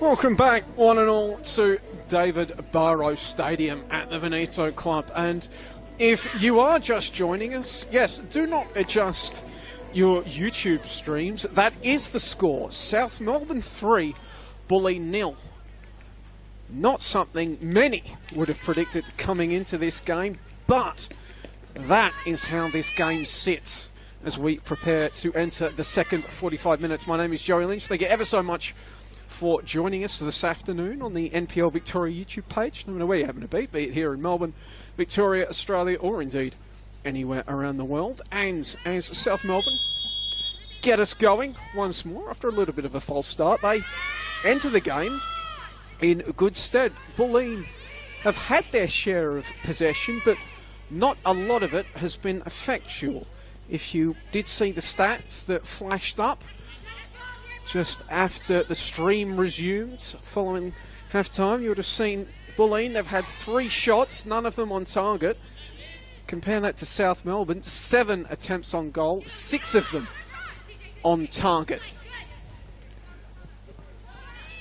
Welcome back, one and all, to David Barrow Stadium at the Veneto Club. And if you are just joining us, yes, do not adjust your YouTube streams. That is the score. South Melbourne 3, Bulleen 0. Not something many would have predicted coming into this game, but that is how this game sits as we prepare to enter the second 45 minutes. My name is Joey Lynch. Thank you ever so much for joining us this afternoon on the NPL Victoria YouTube page. No matter where you happen to be it here in Melbourne, Victoria, Australia, or indeed anywhere around the world. And as South Melbourne get us going once more after a little bit of a false start, they enter the game in good stead. Bulleen have had their share of possession, but not a lot of it has been effectual. If you did see the stats that flashed up just after the stream resumed following half-time, you would have seen Bulleen, they've had 3 shots, none of them on target. Compare that to South Melbourne, 7 attempts on goal, 6 of them on target.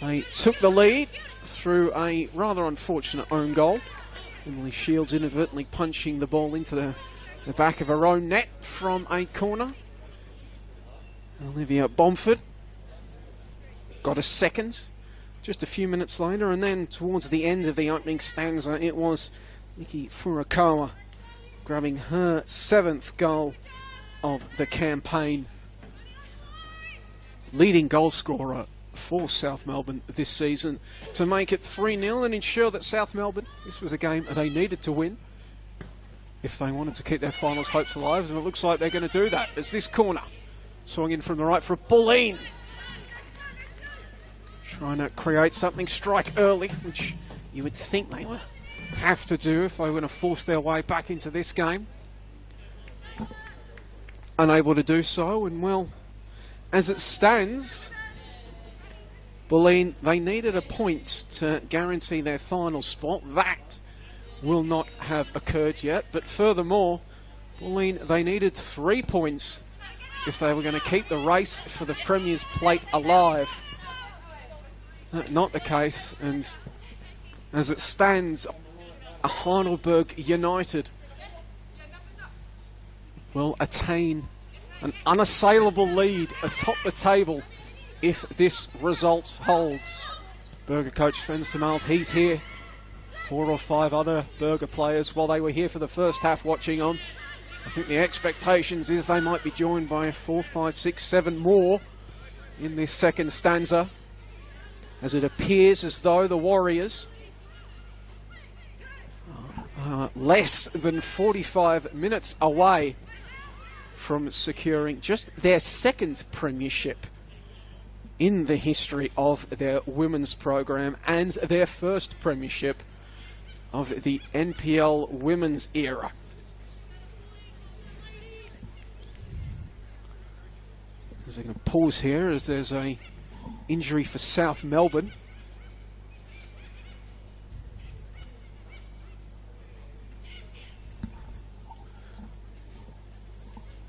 They took the lead through a rather unfortunate own goal. Emily Shields inadvertently punching the ball into the back of her own net from a corner. Olivia Bomford got a second just a few minutes later, and then towards the end of the opening stanza it was Nikki Furukawa grabbing her 7th goal of the campaign. Leading goal scorer for South Melbourne this season to make it 3-0 and ensure that South Melbourne, this was a game they needed to win if they wanted to keep their finals hopes alive, and it looks like they're going to do that as this corner swung in from the right for Bulleen. Trying to create something, strike early, which you would think they would have to do if they were going to force their way back into this game. Unable to do so, and well, as it stands, Bulleen, they needed a point to guarantee their final spot. That will not have occurred yet, but furthermore, Bulleen, they needed 3 points if they were going to keep the race for the Premier's plate alive. Not the case, and as it stands, Heidelberg United will attain an unassailable lead atop the table if this result holds. Berger coach Sven Samalt, he's here. 4 or 5 other Berger players while they were here for the first half watching on. I think the expectations is they might be joined by 4, 5, 6, 7 more in this second stanza, as it appears as though the Warriors are less than 45 minutes away from securing just their 2nd premiership in the history of their women's program and their 1st premiership of the NPL women's era. We're going to pause here as there's a injury for South Melbourne.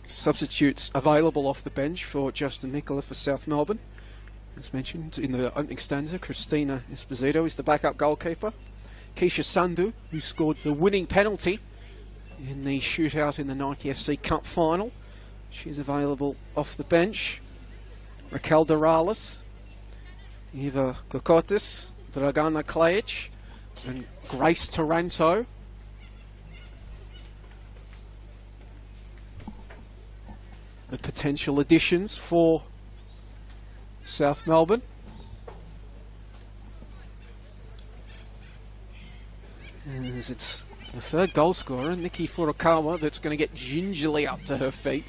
Substitutes available off the bench for Justin Nicola for South Melbourne. As mentioned in the opening stanza, Christina Esposito is the backup goalkeeper. Keisha Sandhu, who scored the winning penalty in the shootout in the Nike FC Cup final, she's available off the bench. Raquel Dorales, Eva Kokotis, Dragana Klajic, and Grace Taranto. The potential additions for South Melbourne. And as it's the 3rd goal scorer, Nikki Furukawa, that's going to get gingerly up to her feet.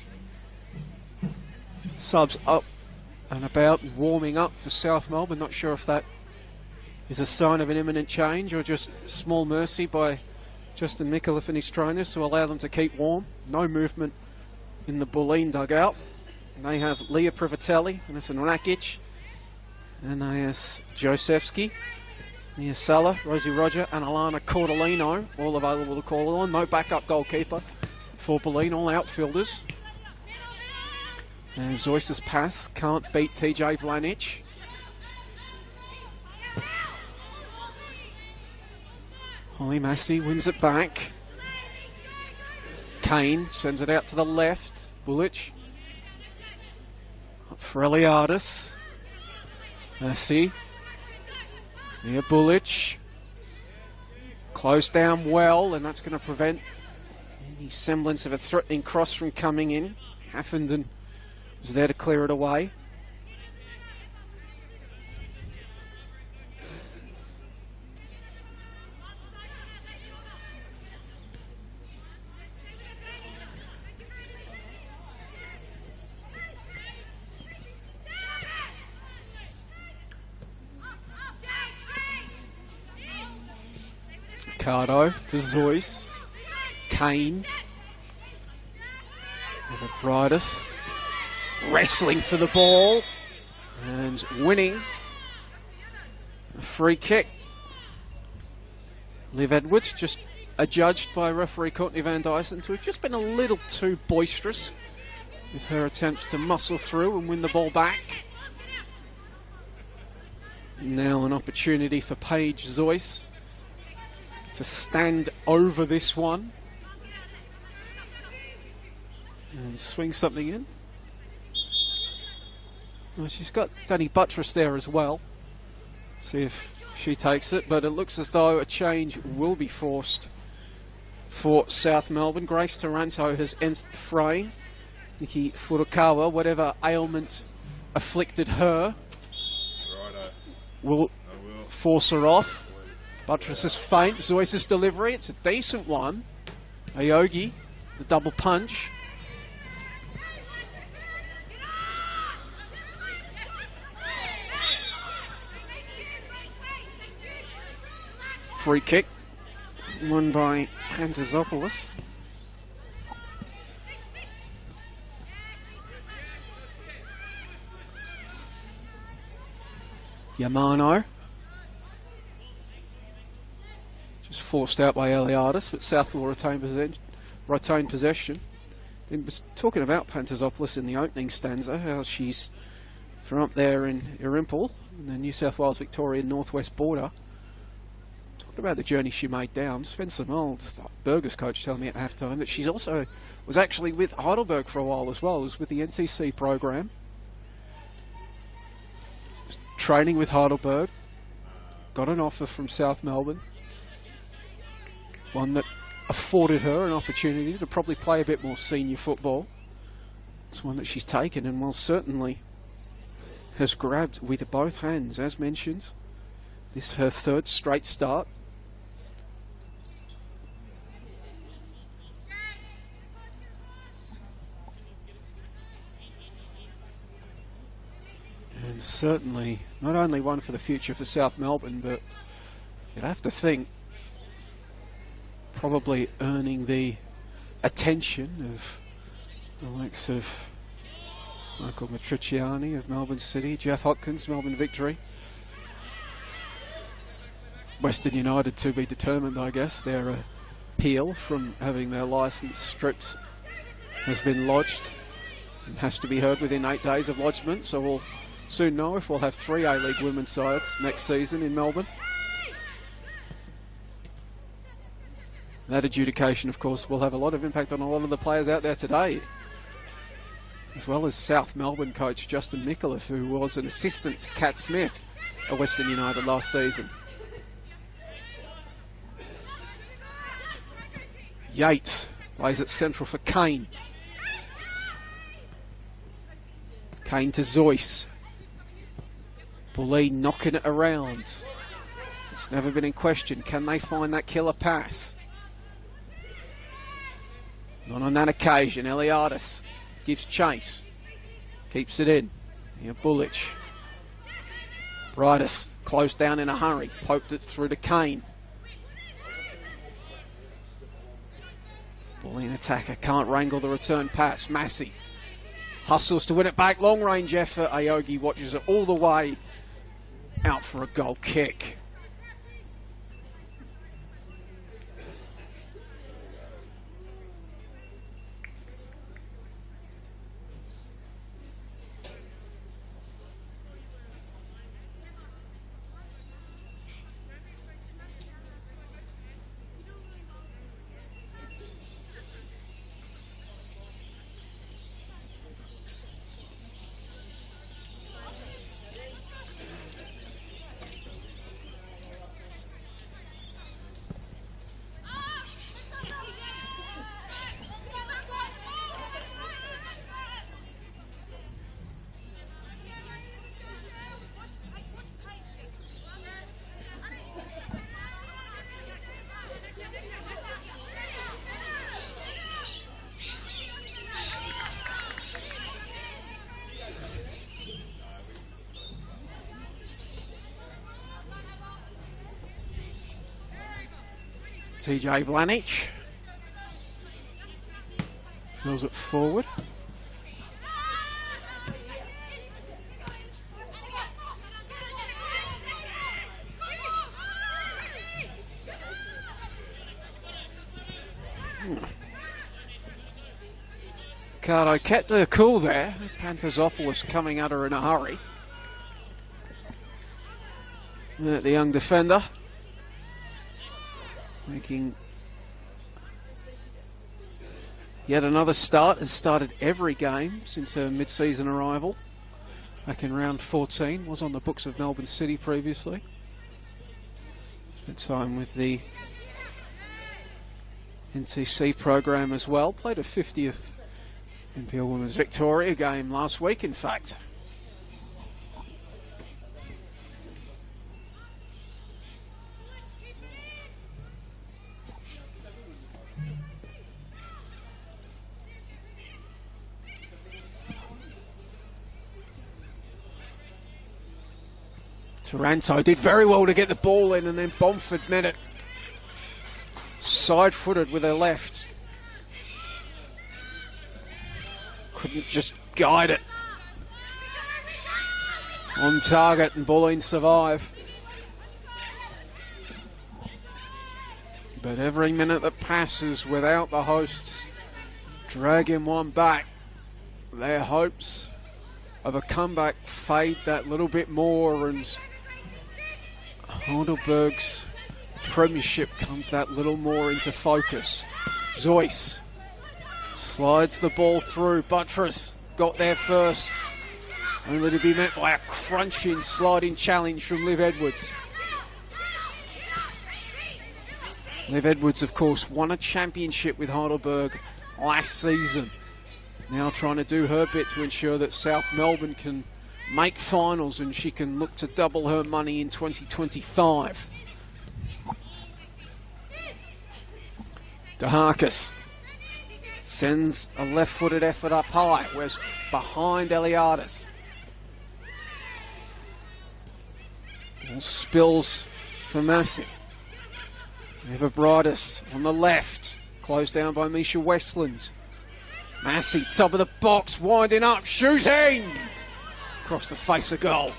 Subs up and about, warming up for South Melbourne. Not sure if that is a sign of an imminent change or just small mercy by Justin Micallef and his trainers to allow them to keep warm. No movement in the Bulleen dugout. They have Leah Privatelli, Vanessa Rakic, Anais Josefsky, Nia Sala, Rosie Roger, and Alana Cordolino, all available to call on. No backup goalkeeper for Bulleen, all outfielders. And Zoyce's pass can't beat TJ Vlanic. Holly Massey wins it back. Kane sends it out to the left. Bullich. Up for Eliadis. Massey. Near Bullich. Closed down well, and that's going to prevent any semblance of a threatening cross from coming in. Haffenden was there to clear it away. Ricardo to Zeus. Kane. Over Bridus. Wrestling for the ball. And winning. A free kick. Liv Edwards just adjudged by referee Courtney Van Dyson to have just been a little too boisterous with her attempts to muscle through and win the ball back. Now an opportunity for Paige Zeus to stand over this one and swing something in. Well, she's got Danny Buttress there as well. See if she takes it, but it looks as though a change will be forced for South Melbourne. Grace Taranto has entered the fray. Nikki Furukawa, whatever ailment afflicted her, will force her off. Buttress is faint. Zeus's delivery, it's a decent one. Aogi, the double punch. Free kick, won by Pantazopoulos. Yamano. Just forced out by Eliadis, but South will retain possession. Then was talking about Pantazopoulos in the opening stanza, how she's from up there in Irimple, in the New South Wales Victorian northwest border. Talking about the journey she made down. Spencer Mould, Burgers coach, telling me at halftime that she's also was actually with Heidelberg for a while as well. Was with the NTC program, was training with Heidelberg. Got an offer from South Melbourne, one that afforded her an opportunity to probably play a bit more senior football. It's one that she's taken and will certainly has grabbed with both hands, as mentioned. This is her third straight start. And certainly not only one for the future for South Melbourne, but you'd have to think probably earning the attention of the likes of Michael Matriciani of Melbourne City, Jeff Hopkins, Melbourne Victory. Western United to be determined, I guess. Their appeal from having their licence stripped has been lodged and has to be heard within 8 days of lodgement, so we'll soon know if we'll have 3 A-League women's sides next season in Melbourne. That adjudication, of course, will have a lot of impact on a lot of the players out there today, as well as South Melbourne coach Justin Micallef, who was an assistant to Kat Smith at Western United last season. Yates plays at central for Kane. Kane to Zeus. Bulleen knocking it around. It's never been in question. Can they find that killer pass? Not on that occasion. Eliadis gives chase. Keeps it in. Here, Bullich. Bridus closed down in a hurry. Poked it through to Kane. Bulleen attacker can't wrangle the return pass. Massey hustles to win it back. Long range effort. Aogi watches it all the way out for a goal kick. TJ Blanich fills it forward. Ricardo kept her cool there. Pantazopoulos coming at her in a hurry. The young defender making yet another start. Has started every game since her mid-season arrival back in round 14. Was on the books of Melbourne City previously. Spent time with the NTC program as well. Played a 50th NPL Women's Victoria game last week, in fact. Taranto did very well to get the ball in, and then Bomford met it. Side-footed with her left. Couldn't just guide it. On target, and Bulleen survive. But every minute that passes without the hosts dragging one back, their hopes of a comeback fade that little bit more, and Heidelberg's premiership comes that little more into focus. Zoyce slides the ball through. Buttress got there first, only to be met by a crunching, sliding challenge from Liv Edwards. Liv Edwards, of course, won a championship with Heidelberg last season. Now trying to do her bit to ensure that South Melbourne can make finals and she can look to double her money in 2025. DeHarkis sends a left-footed effort up high. Where's behind Eliadis. Ball spills for Massey. Everbrightis on the left. Closed down by Misha Westland. Massey, top of the box, winding up, shooting! Across the face of goal.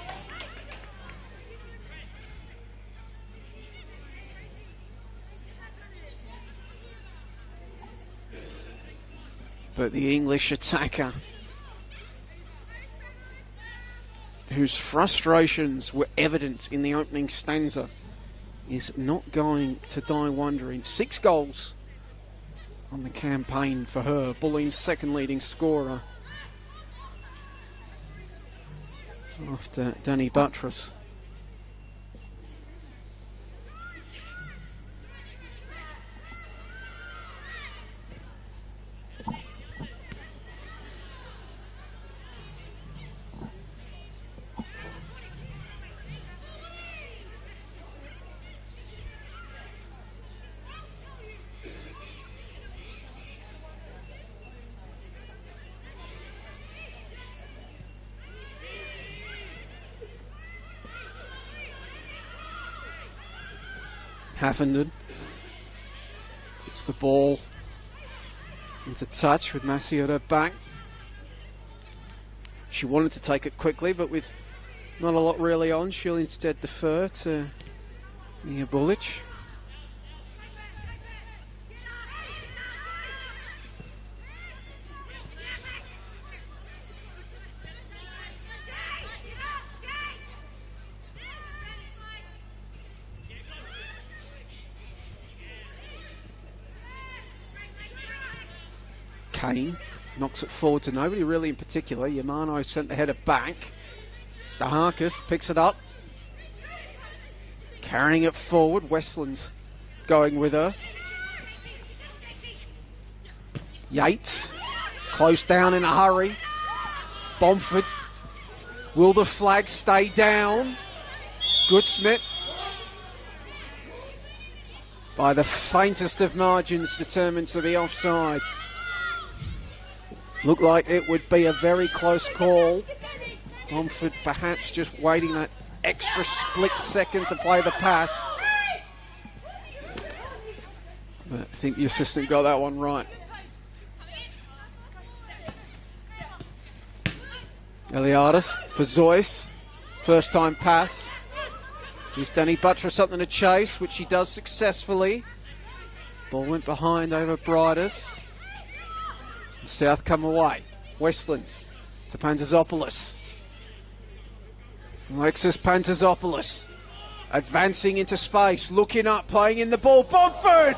But the English attacker, whose frustrations were evident in the opening stanza, is not going to die wondering. 6 goals on the campaign for her. Bulleen's second leading scorer after Danny Buttress. Haffenden puts the ball into touch with Massey at her back. She wanted to take it quickly, but with not a lot really on, she'll instead defer to Mia Bulic. Kane knocks it forward to nobody really in particular. Yamano sent the header back. DeHarkis picks it up, carrying it forward. Westland's going with her. Yates close down in a hurry. Bomford, will the flag stay down? Goodsmith, by the faintest of margins, determined to be offside. Looked like it would be a very close call. Bomford perhaps just waiting that extra split second to play the pass. But I think the assistant got that one right. Eliadis for Zoyce. First time pass. Gives Danny Buttress something to chase, which she does successfully. Ball went behind over Bridus. South come away. Westlands to Pantazopoulos. Alexis Pantazopoulos advancing into space, looking up, playing in the ball. Bomford!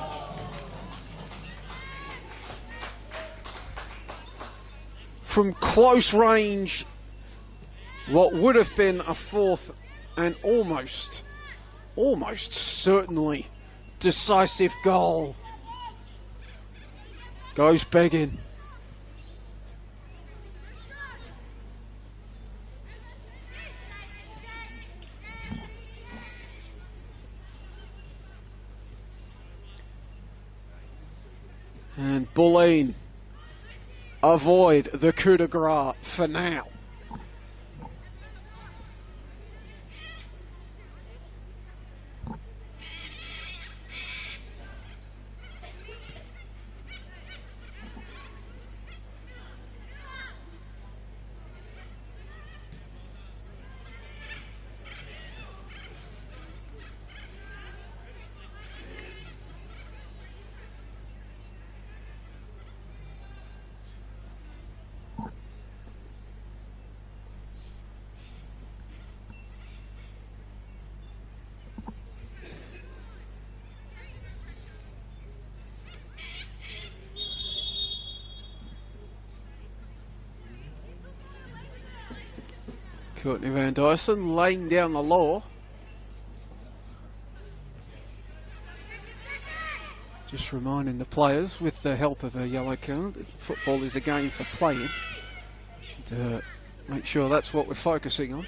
From close range, what would have been a fourth and almost certainly decisive goal. Goes begging. And Bulleen avoid the coup de grace for now. Courtney Van Dyson laying down the law. Just reminding the players, with the help of a yellow card, that football is a game for playing. To make sure that's what we're focusing on.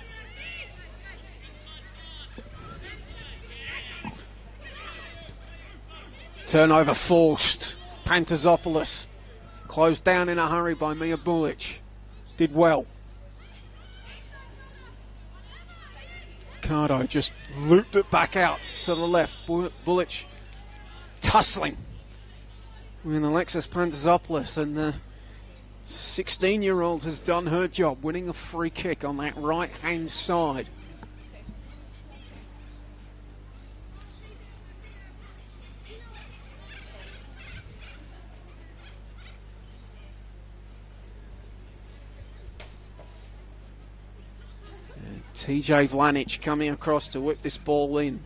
Turnover forced. Pantazopoulos closed down in a hurry by Mia Bulich. Did well. Cardo just looped it back out to the left. Bulich tussling with Alexis Pantazopoulos, and the 16-year-old has done her job, winning a free kick on that right-hand side. TJ Vlanic coming across to whip this ball in.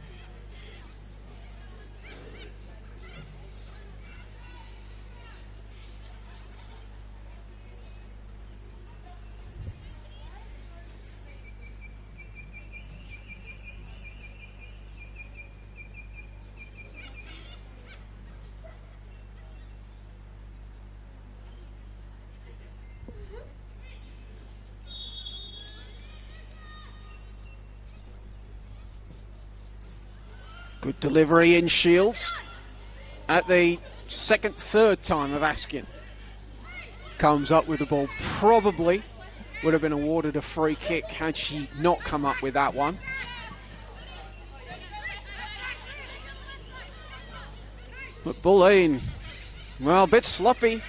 Good delivery in Shields at the third time of asking. Comes up with the ball. Probably would have been awarded a free kick had she not come up with that one. But Bulleen, well, a bit sloppy.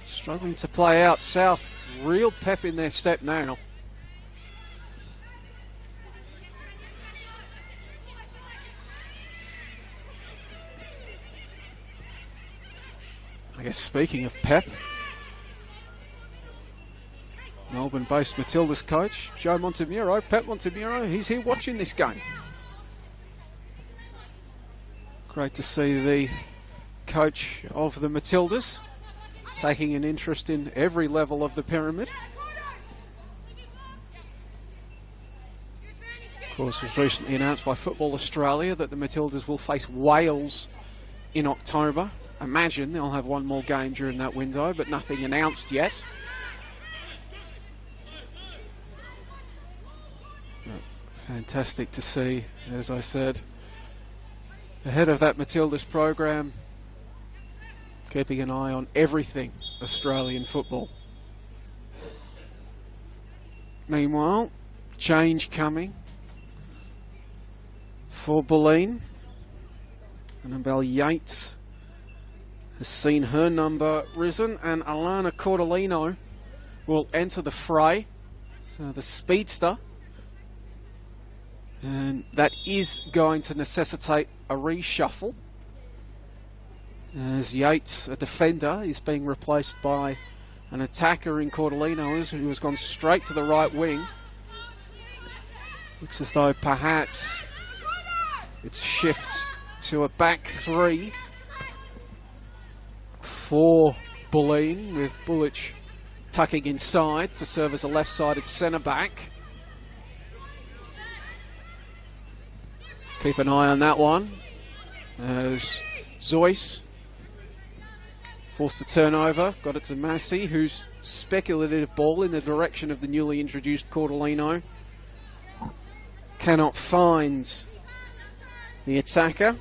Struggling to play out. South, real pep in their step now. I guess speaking of pep, Melbourne-based Matildas coach Joe Montemuro, Pep Montemuro, he's here watching this game. Great to see the coach of the Matildas taking an interest in every level of the pyramid. Of course, it was recently announced by Football Australia that the Matildas will face Wales in October. Imagine they'll have one more game during that window, but nothing announced yet. Fantastic to see, as I said, ahead of that Matildas program, keeping an eye on everything Australian football. Meanwhile, change coming for Bulleen. Annabelle Yates has seen her number risen, and Alana Cordolino will enter the fray. So the speedster. And that is going to necessitate a reshuffle, as Yates, a defender, is being replaced by an attacker in Cordolino who has gone straight to the right wing. Looks as though perhaps it's a shift to a back three for Bulleen, with Bullich tucking inside to serve as a left-sided centre back. Keep an eye on that one, as Zoyce forced the turnover, got it to Massey, whose speculative ball in the direction of the newly introduced Cordolino cannot find the attacker.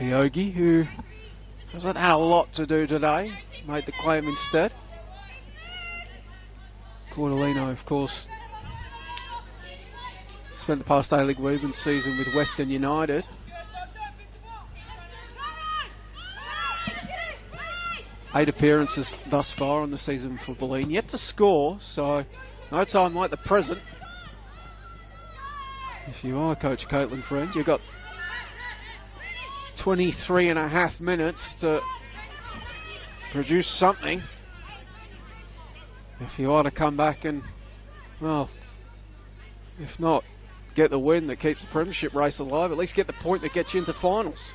Yogi, who hasn't had a lot to do today, made the claim instead. Cordolino, of course, spent the past A-League Women's season with Western United. Eight appearances thus far on the season for Bulleen. Yet to score, so no time like the present. If you are Coach Caitlin Friend, you've got 23 and a half minutes to produce something. If you are to come back and, well, if not get the win that keeps the premiership race alive, at least get the point that gets you into finals.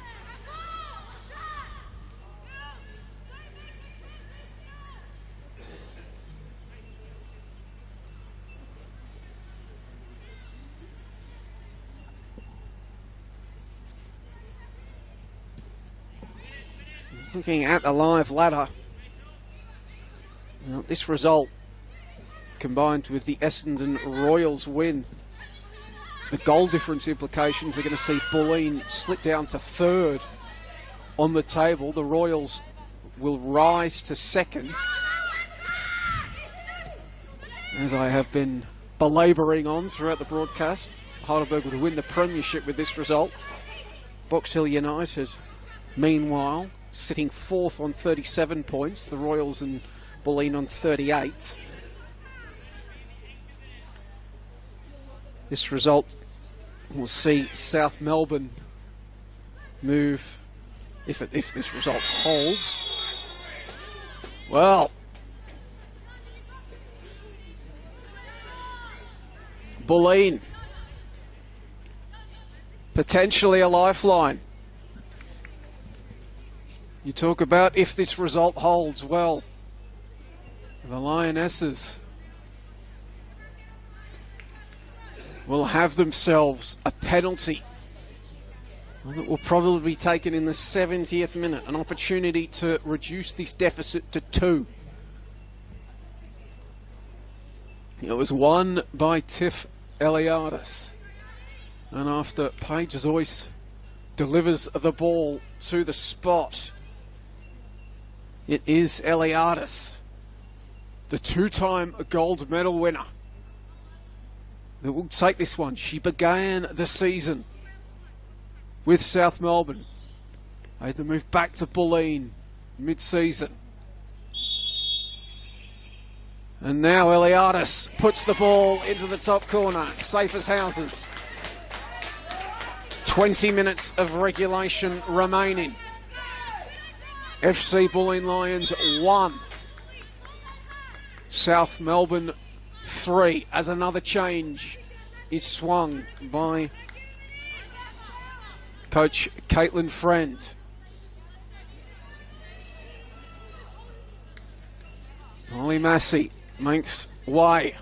Looking at the live ladder, now, this result combined with the Essendon Royals win, the goal difference implications are going to see Bulleen slip down to third on the table. The Royals will rise to second, as I have been belabouring on throughout the broadcast. Heidelberg would win the premiership with this result. Box Hill United, meanwhile, sitting fourth on 37 points. The Royals and Bulleen on 38. This result will see South Melbourne move, if this result holds. Well, Bulleen, potentially a lifeline. You talk about if this result holds. Well, the Lionesses will have themselves a penalty that will probably be taken in the 70th minute, an opportunity to reduce this deficit to 2. It was won by Tiff Eliadis, and after Paige Zoyce delivers the ball to the spot, it is Eliadis, the 2-time gold medal winner, that will take this one. She began the season with South Melbourne, made the move back to Bulleen mid-season, and now Eliadis puts the ball into the top corner, safe as houses. 20 minutes of regulation remaining. FC Bulleen Lions 1, South Melbourne 3, as another change is swung by Coach Caitlin Friend. Holly Massey makes way.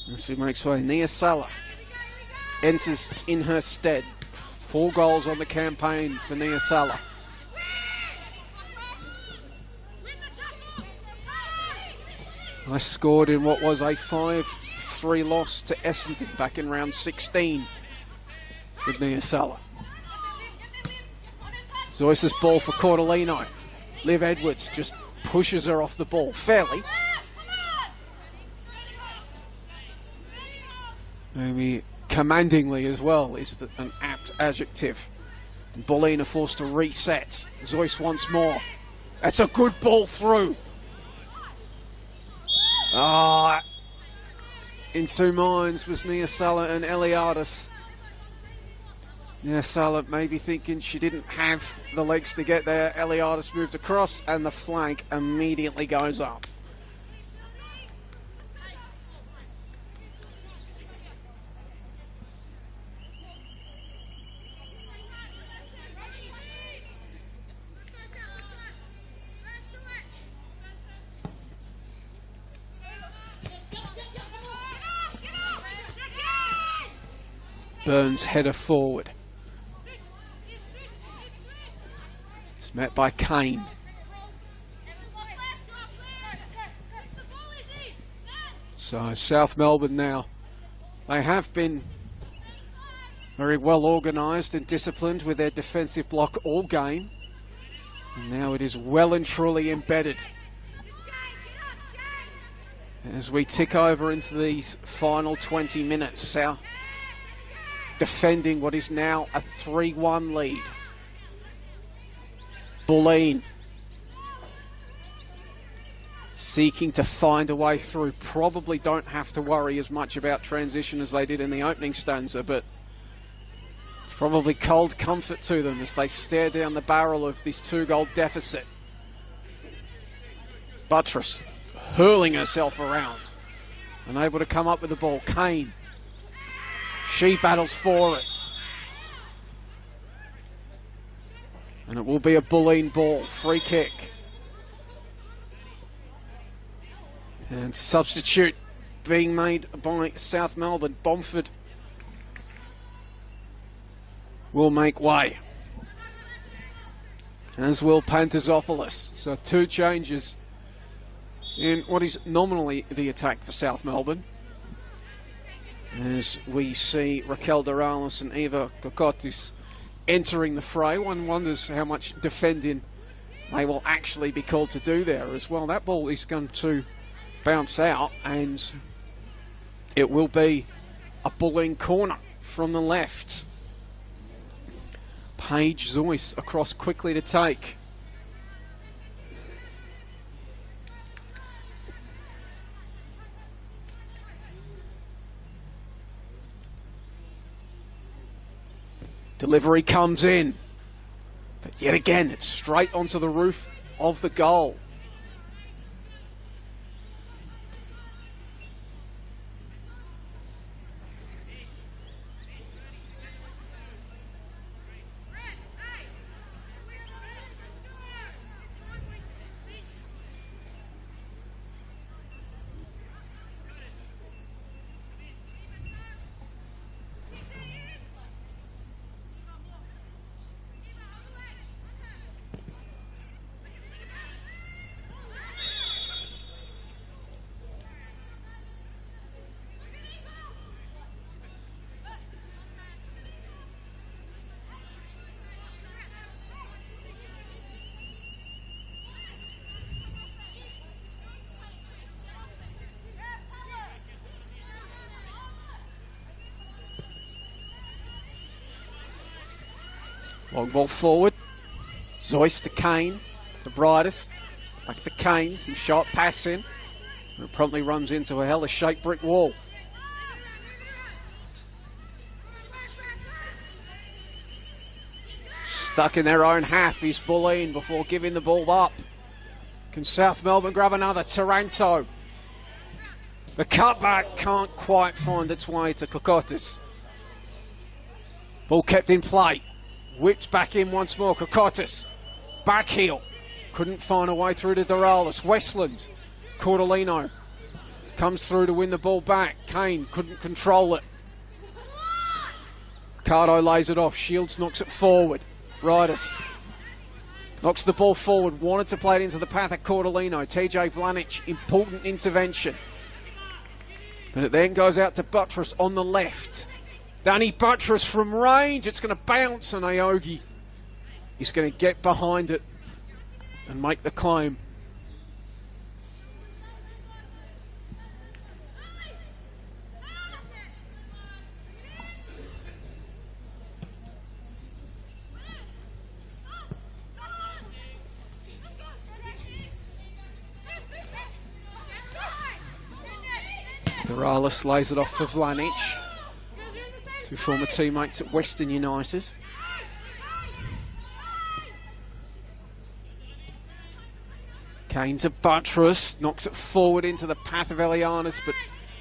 Massey makes way. Nia Salah enters in her stead. 4 goals on the campaign for Nia Salah. I scored in what was a 5-3 loss to Essendon back in round 16 with Nia Sala. Zois's ball for Cordolino. Liv Edwards just pushes her off the ball fairly. Maybe commandingly as well is an apt adjective. Bulleen are forced to reset. Zois once more. That's a good ball through. In two minds was Nia Sala and Eliadis. Nia Sala maybe thinking she didn't have the legs to get there. Eliadis moved across and the flag immediately goes up. Burns header forward. It's met by Kane. So South Melbourne now. They have been very well organised and disciplined with their defensive block all game. And now it is well and truly embedded. As we tick over into these final 20 minutes, South defending what is now a 3-1 lead. Bulleen seeking to find a way through. Probably don't have to worry as much about transition as they did in the opening stanza, but it's probably cold comfort to them as they stare down the barrel of this 2-goal deficit. Buttress hurling herself around, unable to come up with the ball. Kane. She battles for it. And it will be a Bulleen ball. Free kick. And substitute being made by South Melbourne. Bomford will make way. As will Pantazopoulos. So 2 changes in what is nominally the attack for South Melbourne. As we see Raquel Dorales and Eva Kokotis entering the fray. One wonders how much defending they will actually be called to do there as well. That ball is going to bounce out and it will be a Bulleen corner from the left. Paige Zois across quickly to take. Delivery comes in, but yet again it's straight onto the roof of the goal. Long ball forward. Zois to Kane, the brightest. Back to Kane, some sharp pass in. And it promptly runs into a hella-shaped brick wall. Stuck in their own half is Bulleen before giving the ball up. Can South Melbourne grab another? Taranto. The cutback can't quite find its way to Kokotis. Ball kept in play. Whipped back in once more. Kokotis. Back heel. Couldn't find a way through to Dorales. Westland. Cordolino comes through to win the ball back. Kane couldn't control it. Cardo lays it off. Shields knocks it forward. Riders. Knocks the ball forward, wanted to play it into the path of Cordolino. TJ Vlanic, important intervention. But it then goes out to Buttress on the left. Danny Buttress from range, it's going to bounce, and Aogi is going to get behind it and make the claim. Duralis lays it off for Vlanic. Two former teammates at Western United. Kane to Buttress, knocks it forward into the path of Elianis, but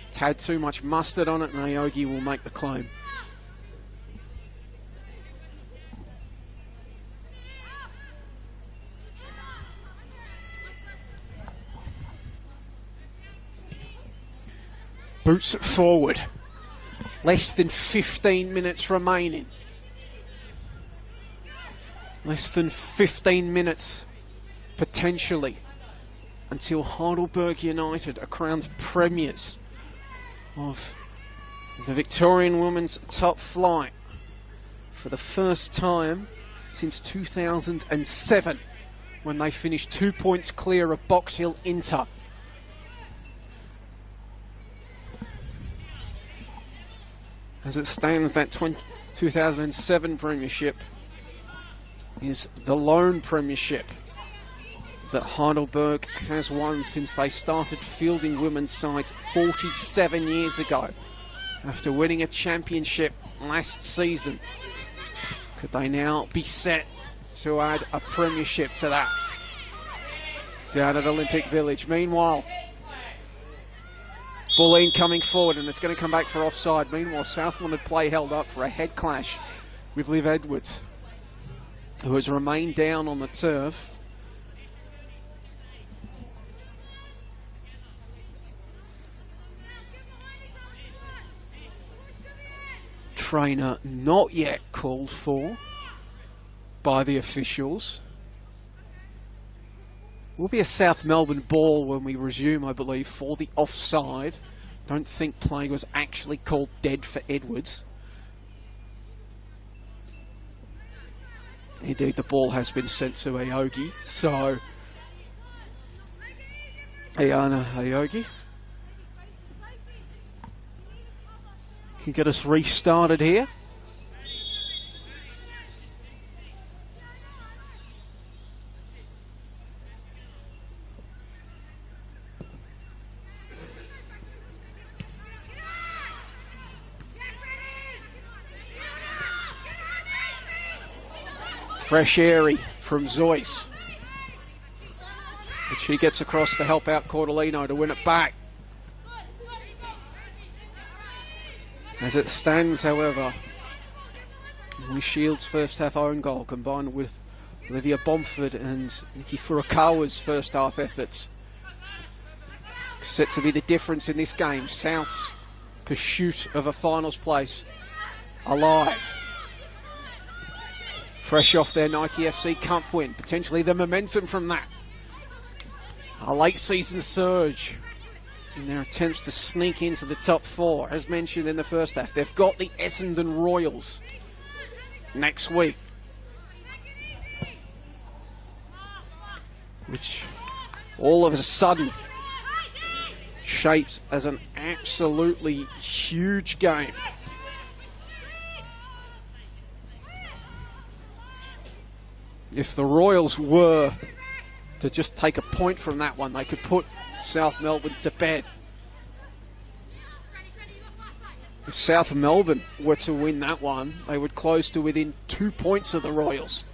it's had too much mustard on it, and Aogi will make the claim. Boots it forward. Less than 15 minutes remaining. Less than 15 minutes, potentially, until Heidelberg United are crowned premiers of the Victorian Women's Top Flight for the first time since 2007, when they finished 2 points clear of Box Hill Inter. As it stands, that 2007 premiership is the lone premiership that Heidelberg has won since they started fielding women's sides 47 years ago, after winning a championship last season. Could they now be set to add a premiership to that down at Olympic Village? Meanwhile, Bulleen coming forward, and it's going to come back for offside. Meanwhile, South wanted play held up for a head clash with Liv Edwards, who has remained down on the turf. Trainer not yet called for by the officials. Will be a South Melbourne ball when we resume, I believe, for the offside. Don't think play was actually called dead for Edwards. Indeed, the ball has been sent to Aogi. So, Ayana Aogi can get us restarted here. Fresh airy from Zoyce. But she gets across to help out Cordolino to win it back. As it stands, however, with Shields' first half own goal combined with Olivia Bomford and Nikki Furukawa's first half efforts, set to be the difference in this game. South's pursuit of a finals place alive. Fresh off their Nike FC Cup win, potentially the momentum from that. A late season surge in their attempts to sneak into the top four. As mentioned in the first half, they've got the Essendon Royals next week, which all of a sudden shapes as an absolutely huge game. If the Royals were to just take a point from that one, they could put South Melbourne to bed. If South Melbourne were to win that one, they would close to within 2 points of the Royals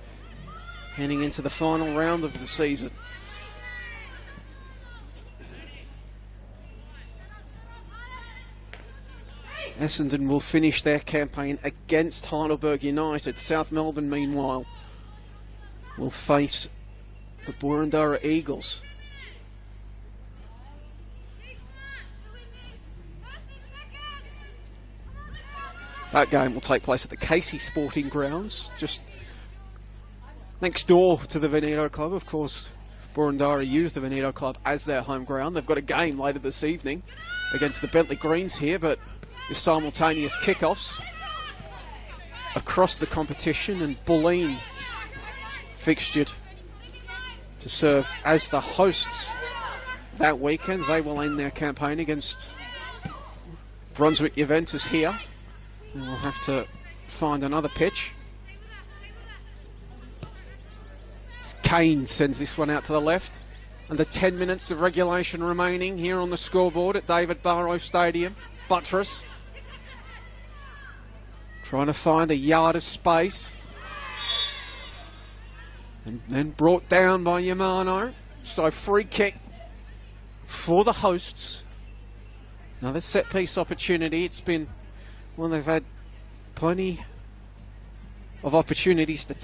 heading into the final round of the season. Essendon will finish their campaign against Heidelberg United. South Melbourne, meanwhile, will face the Boroondara Eagles. That game will take place at the Casey Sporting Grounds, just next door to the Veneto Club. Of course, Boroondara use the Veneto Club as their home ground. They've got a game later this evening against the Bentley Greens here, but with simultaneous kickoffs across the competition, and Bulleen fixtured to serve as the hosts that weekend. They will end their campaign against Brunswick Juventus here, and we'll have to find another pitch. Kane sends this one out to the left. Under 10 minutes of regulation remaining here on the scoreboard at David Barrow Stadium. Buttress trying to find a yard of space, and then brought down by Yamano. So free kick for the hosts. Another set piece opportunity. It's been, well, they've had plenty of opportunities to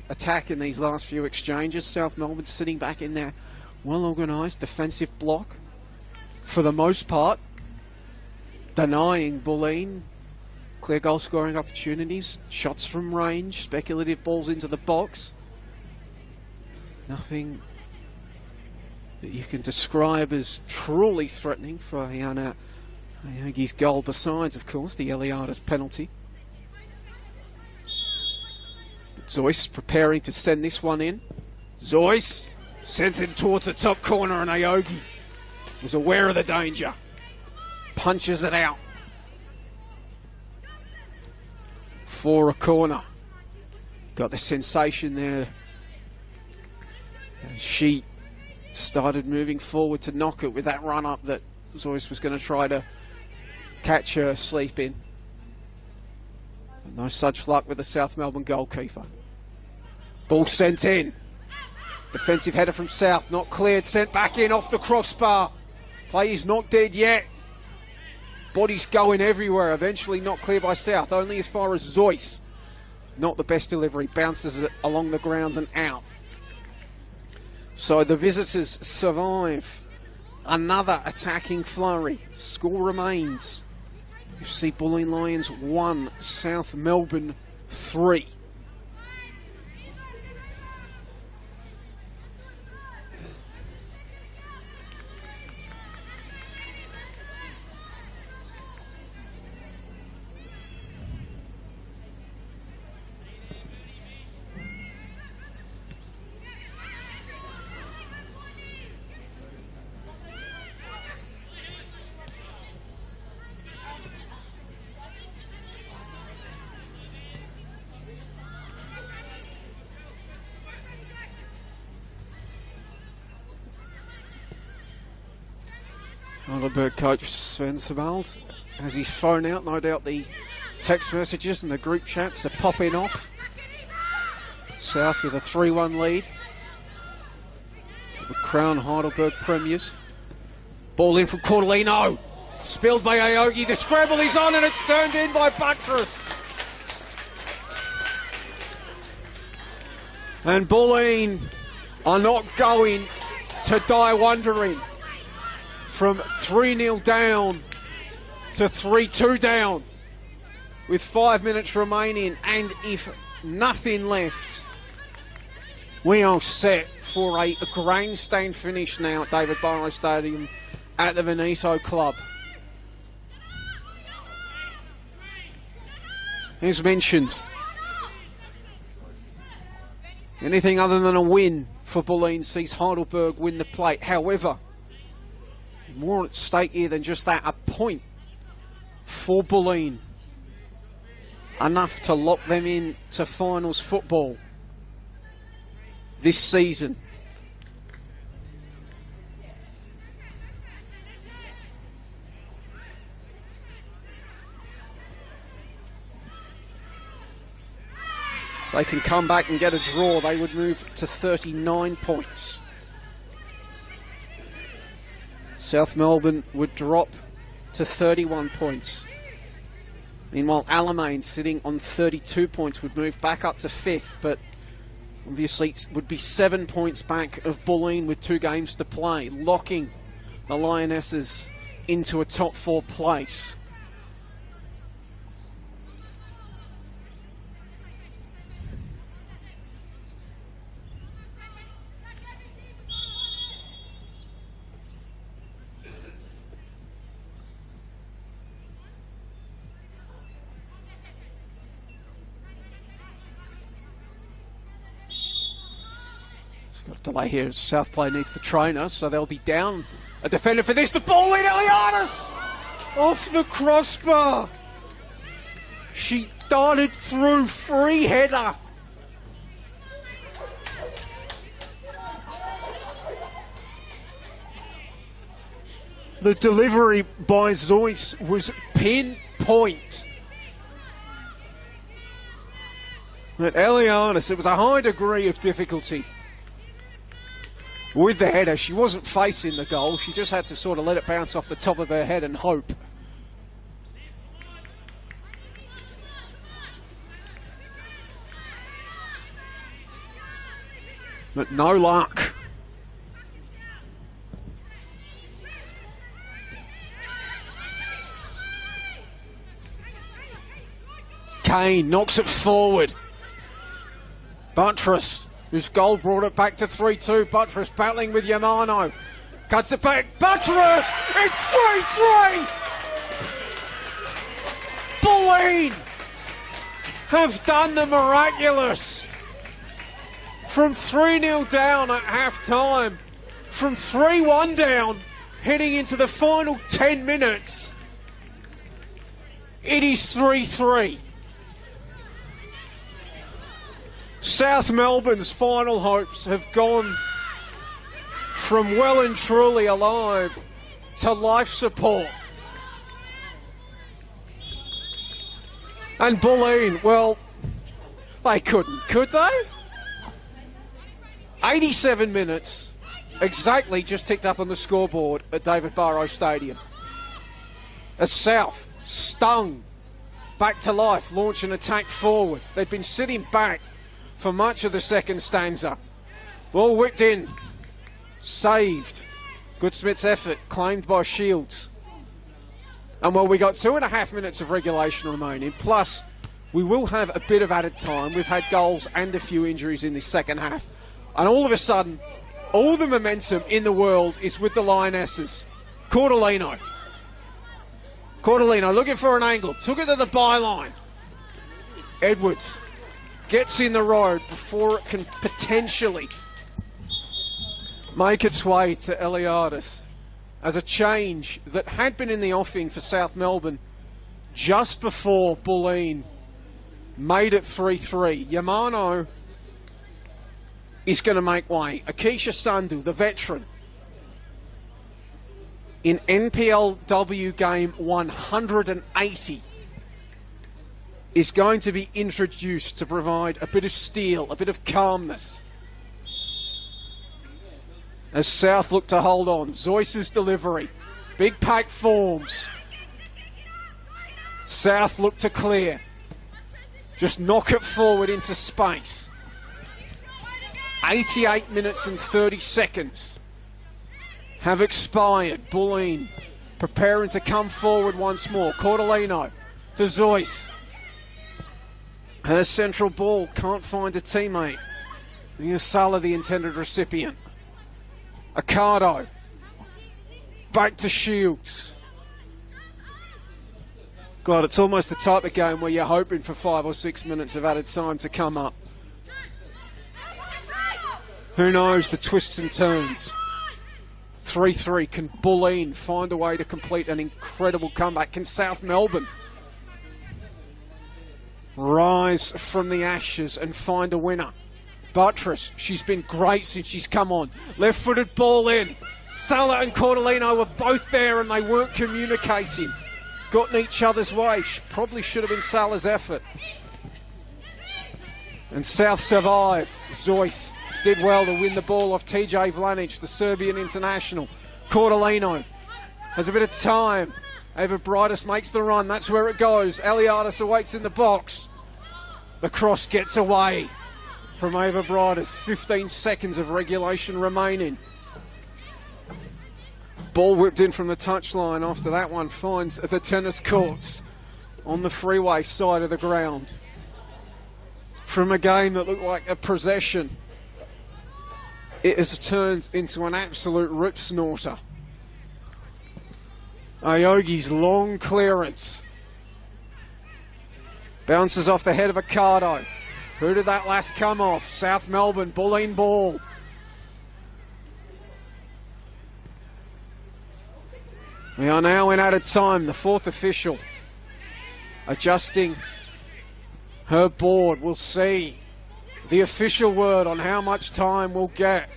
attack in these last few exchanges. South Melbourne sitting back in their well-organised defensive block for the most part, denying Bulleen clear goal scoring opportunities, shots from range, speculative balls into the box. Nothing that you can describe as truly threatening for Ayana Ayogi's goal, besides, of course, the Eliades penalty. Zoyce preparing to send this one in. Zoyce sends it towards the top corner, and Ayogi was aware of the danger. Punches it out for a corner. Got the sensation there. She started moving forward to knock it with that run up that Zoyce was going to try to catch her sleep in. But no such luck with the South Melbourne goalkeeper. Ball sent in. Defensive header from South, not cleared, sent back in off the crossbar. Play is not dead yet. Bodies going everywhere, eventually not cleared by South, only as far as Zoyce. Not the best delivery, bounces it along the ground and out. So the visitors survive another attacking flurry. Score remains. You see Bulleen Lions 1, South Melbourne 3. Heidelberg coach Sven Sebald has his phone out. No doubt the text messages and the group chats are popping off. South with a 3-1 lead. The Crown Heidelberg premiers. Ball in from Cordellino. Spilled by Ayogi. The scramble is on and it's turned in by Buttress. And Bulleen are not going to die wondering. From 3-0 down to 3-2 down with 5 minutes remaining, and if nothing left, we are set for a grandstand finish now at David Barrow Stadium at the Veneto Club. As mentioned, anything other than a win for Bulleen sees Heidelberg win the plate. However, more at stake here than just that. A point for Bulleen, enough to lock them in to finals football this season. If they can come back and get a draw, they would move to 39 points. South Melbourne would drop to 31 points. Meanwhile, Alamein, sitting on 32 points, would move back up to 5th, but obviously it would be 7 points back of Bulleen with 2 games to play, locking the Lionesses into a top 4 place. Got a delay here as South Play needs the trainer, so they'll be down a defender for this. The ball in, Eliadis! Off the crossbar. She darted through, free header. The delivery by Zoyce was pinpoint. But Eliadis, it was a high degree of difficulty with the header. She wasn't facing the goal. She just had to sort of let it bounce off the top of her head and hope. But no luck. Kane knocks it forward. Buttress, whose goal brought it back to 3-2. Buttress battling with Yamano. Cuts it back. Buttress! It's 3-3! Bulleen have done the miraculous. From 3-0 down at half-time, from 3-1 down, heading into the final 10 minutes, it is 3-3. South Melbourne's final hopes have gone from well and truly alive to life support. And Bulleen, well, they couldn't, could they? 87 minutes, exactly just ticked up on the scoreboard at David Barrow Stadium. As South, stung, back to life, launch an attack forward. They'd been sitting back for much of the second stanza. Ball whipped in, saved. Goodsmith's effort claimed by Shields. And well, we got 2.5 minutes of regulation remaining, plus we will have a bit of added time. We've had goals and a few injuries in the second half. And all of a sudden, all the momentum in the world is with the Lionesses. Cordellino looking for an angle, took it to the byline. Edwards gets in the road before it can potentially make its way to Eliadis, as a change that had been in the offing for South Melbourne just before Bulleen made it 3-3. Yamano is going to make way. Akisha Sandhu, the veteran, in NPLW game 180, is going to be introduced to provide a bit of steel, a bit of calmness, as South look to hold on. Zoyce's delivery, big pack forms. South look to clear, just knock it forward into space. 88 minutes and 30 seconds have expired. Bulleen preparing to come forward once more. Cordellino to Zoyce. Her central ball, can't find a teammate. Sala, the intended recipient. Accardo. Back to Shields. God, it's almost the type of game where you're hoping for 5 or 6 minutes of added time to come up. Who knows the twists and turns. 3-3. Can Bulleen find a way to complete an incredible comeback? Can South Melbourne rise from the ashes and find a winner? Buttress, she's been great since she's come on. Left-footed ball in. Sala and Cordellino were both there and they weren't communicating. Got in each other's way. Probably should have been Sala's effort. And South survive. Zoyce did well to win the ball off TJ Vlanic, the Serbian international. Cordellino has a bit of time. Ava Brightus makes the run. That's where it goes. Eliadis awaits in the box. The cross gets away from Ava Brightus. 15 seconds of regulation remaining. Ball whipped in from the touchline after that one finds the tennis courts on the freeway side of the ground. From a game that looked like a possession, it has turned into an absolute rip snorter. Aogi's long clearance bounces off the head of Accardo. Who did that last come off? South Melbourne. Bulleen ball. We are now in added time. The fourth official adjusting her board. We'll see the official word on how much time we'll get.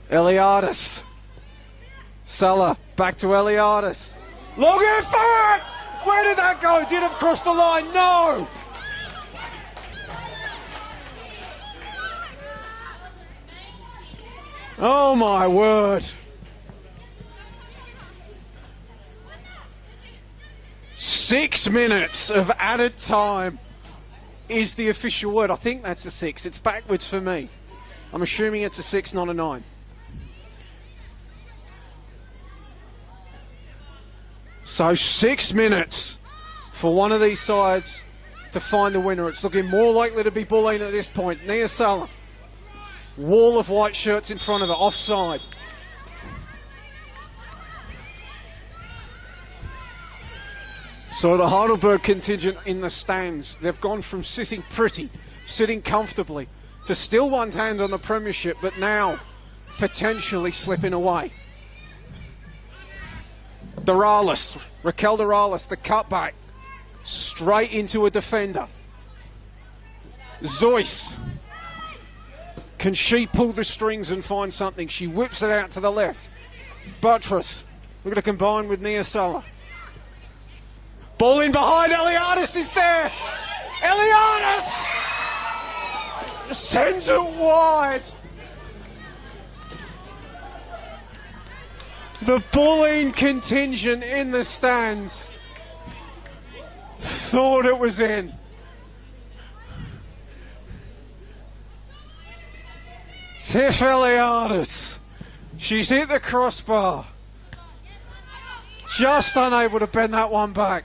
Eliadis. Salah back to Eliadis. Looking for it! Where did that go? Did it cross the line? No! Oh my word. 6 minutes of added time is the official word. I think that's a 6. It's backwards for me. I'm assuming it's a 6, not a 9. So 6 minutes for one of these sides to find the winner. It's looking more likely to be Bulleen at this point. Nia Salah. Wall of white shirts in front of her. Offside. So the Heidelberg contingent in the stands, they've gone from sitting pretty, sitting comfortably, to still one hand on the premiership, but now potentially slipping away. Raquel Doralis, the cutback, straight into a defender. Zeus, can she pull the strings and find something? She whips it out to the left. Buttress, we're going to combine with Nia Salah. Ball in behind, Eliadis is there! Eliadis! Sends it wide! The Bulleen contingent in the stands thought it was in. Tiff Eliadis. She's hit the crossbar. Just unable to bend that one back.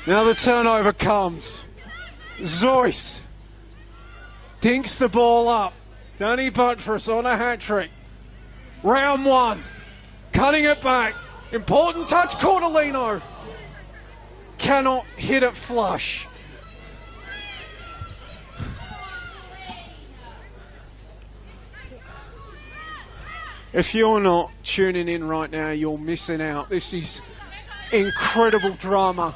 Now the turnover comes. Zeus dinks the ball up. Danny Buttress on a hat-trick. Round one. Cutting it back. Important touch, Cordolino. Cannot hit it flush. If you're not tuning in right now, you're missing out. This is incredible drama.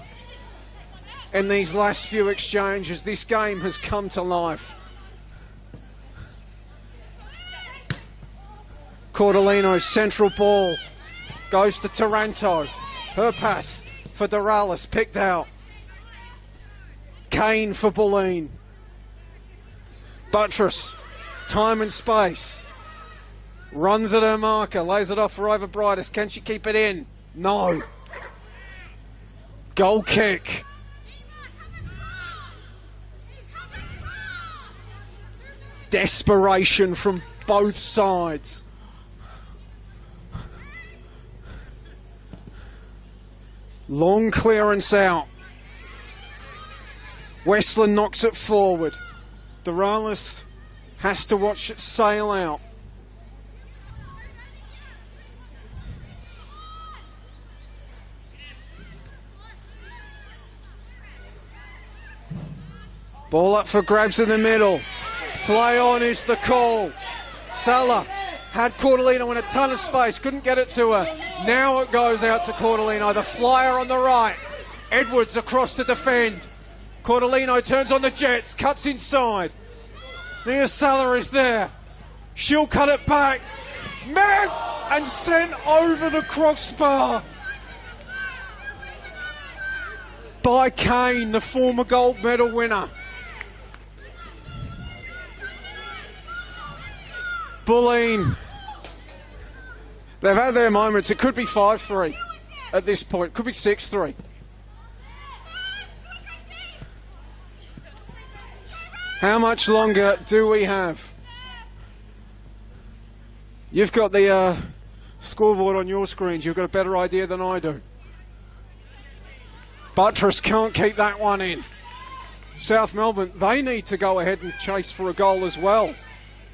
In these last few exchanges, this game has come to life. Cordolino's central ball goes to Taranto. Her pass for Doralis, picked out. Kane for Bulleen. Buttress, time and space. Runs at her marker, lays it off for Ova Brightis. Can she keep it in? No. Goal kick. Desperation from both sides. Long clearance out. Westland knocks it forward. Doralis has to watch it sail out. Ball up for grabs in the middle. Play on is the call. Salah had Cordolino in a ton of space, couldn't get it to her. Now it goes out to Cordolino. The flyer on the right. Edwards across to defend. Cordolino turns on the jets, cuts inside. Nia Salah is there. She'll cut it back. Man! And sent over the crossbar by Kane, the former gold medal winner. Bulleen, they've had their moments. It could be 5-3 at this point. Could be 6-3. How much longer do we have? You've got the scoreboard on your screens. You've got a better idea than I do. Buttress can't keep that one in. South Melbourne, they need to go ahead and chase for a goal as well.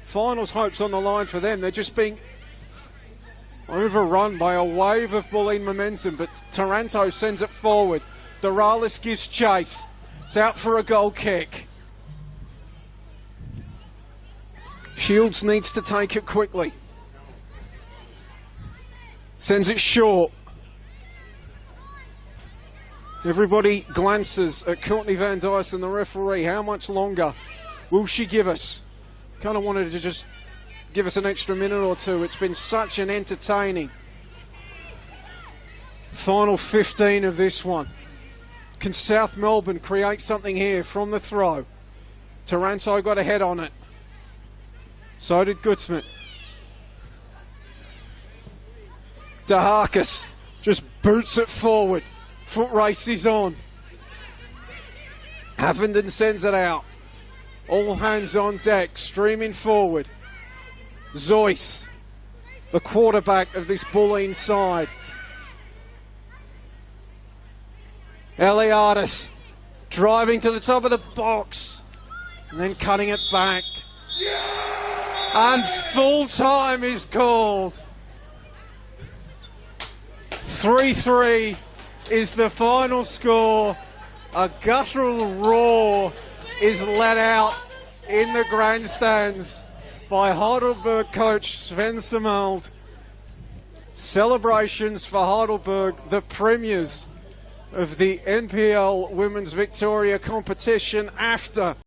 Finals hopes on the line for them. They're just being overrun by a wave of Bulleen momentum, but Taranto sends it forward. Doralis gives chase. It's out for a goal kick. Shields needs to take it quickly. Sends it short. Everybody glances at Courtney Van Dyson, the referee. How much longer will she give us? Kind of wanted to just give us an extra minute or two. It's been such an entertaining final 15 of this one. Can South Melbourne create something here from the throw? Taranto got a head on it. So did Gutzman. DeHarkis just boots it forward. Foot race is on. Havenden sends it out. All hands on deck, streaming forward. Zoyce, the quarterback of this Bulleen side. Eliadis driving to the top of the box and then cutting it back. And full time is called. 3-3 is the final score. A guttural roar is let out in the grandstands by Heidelberg coach Sven Samald. Celebrations for Heidelberg, the premiers of the NPL Women's Victoria competition after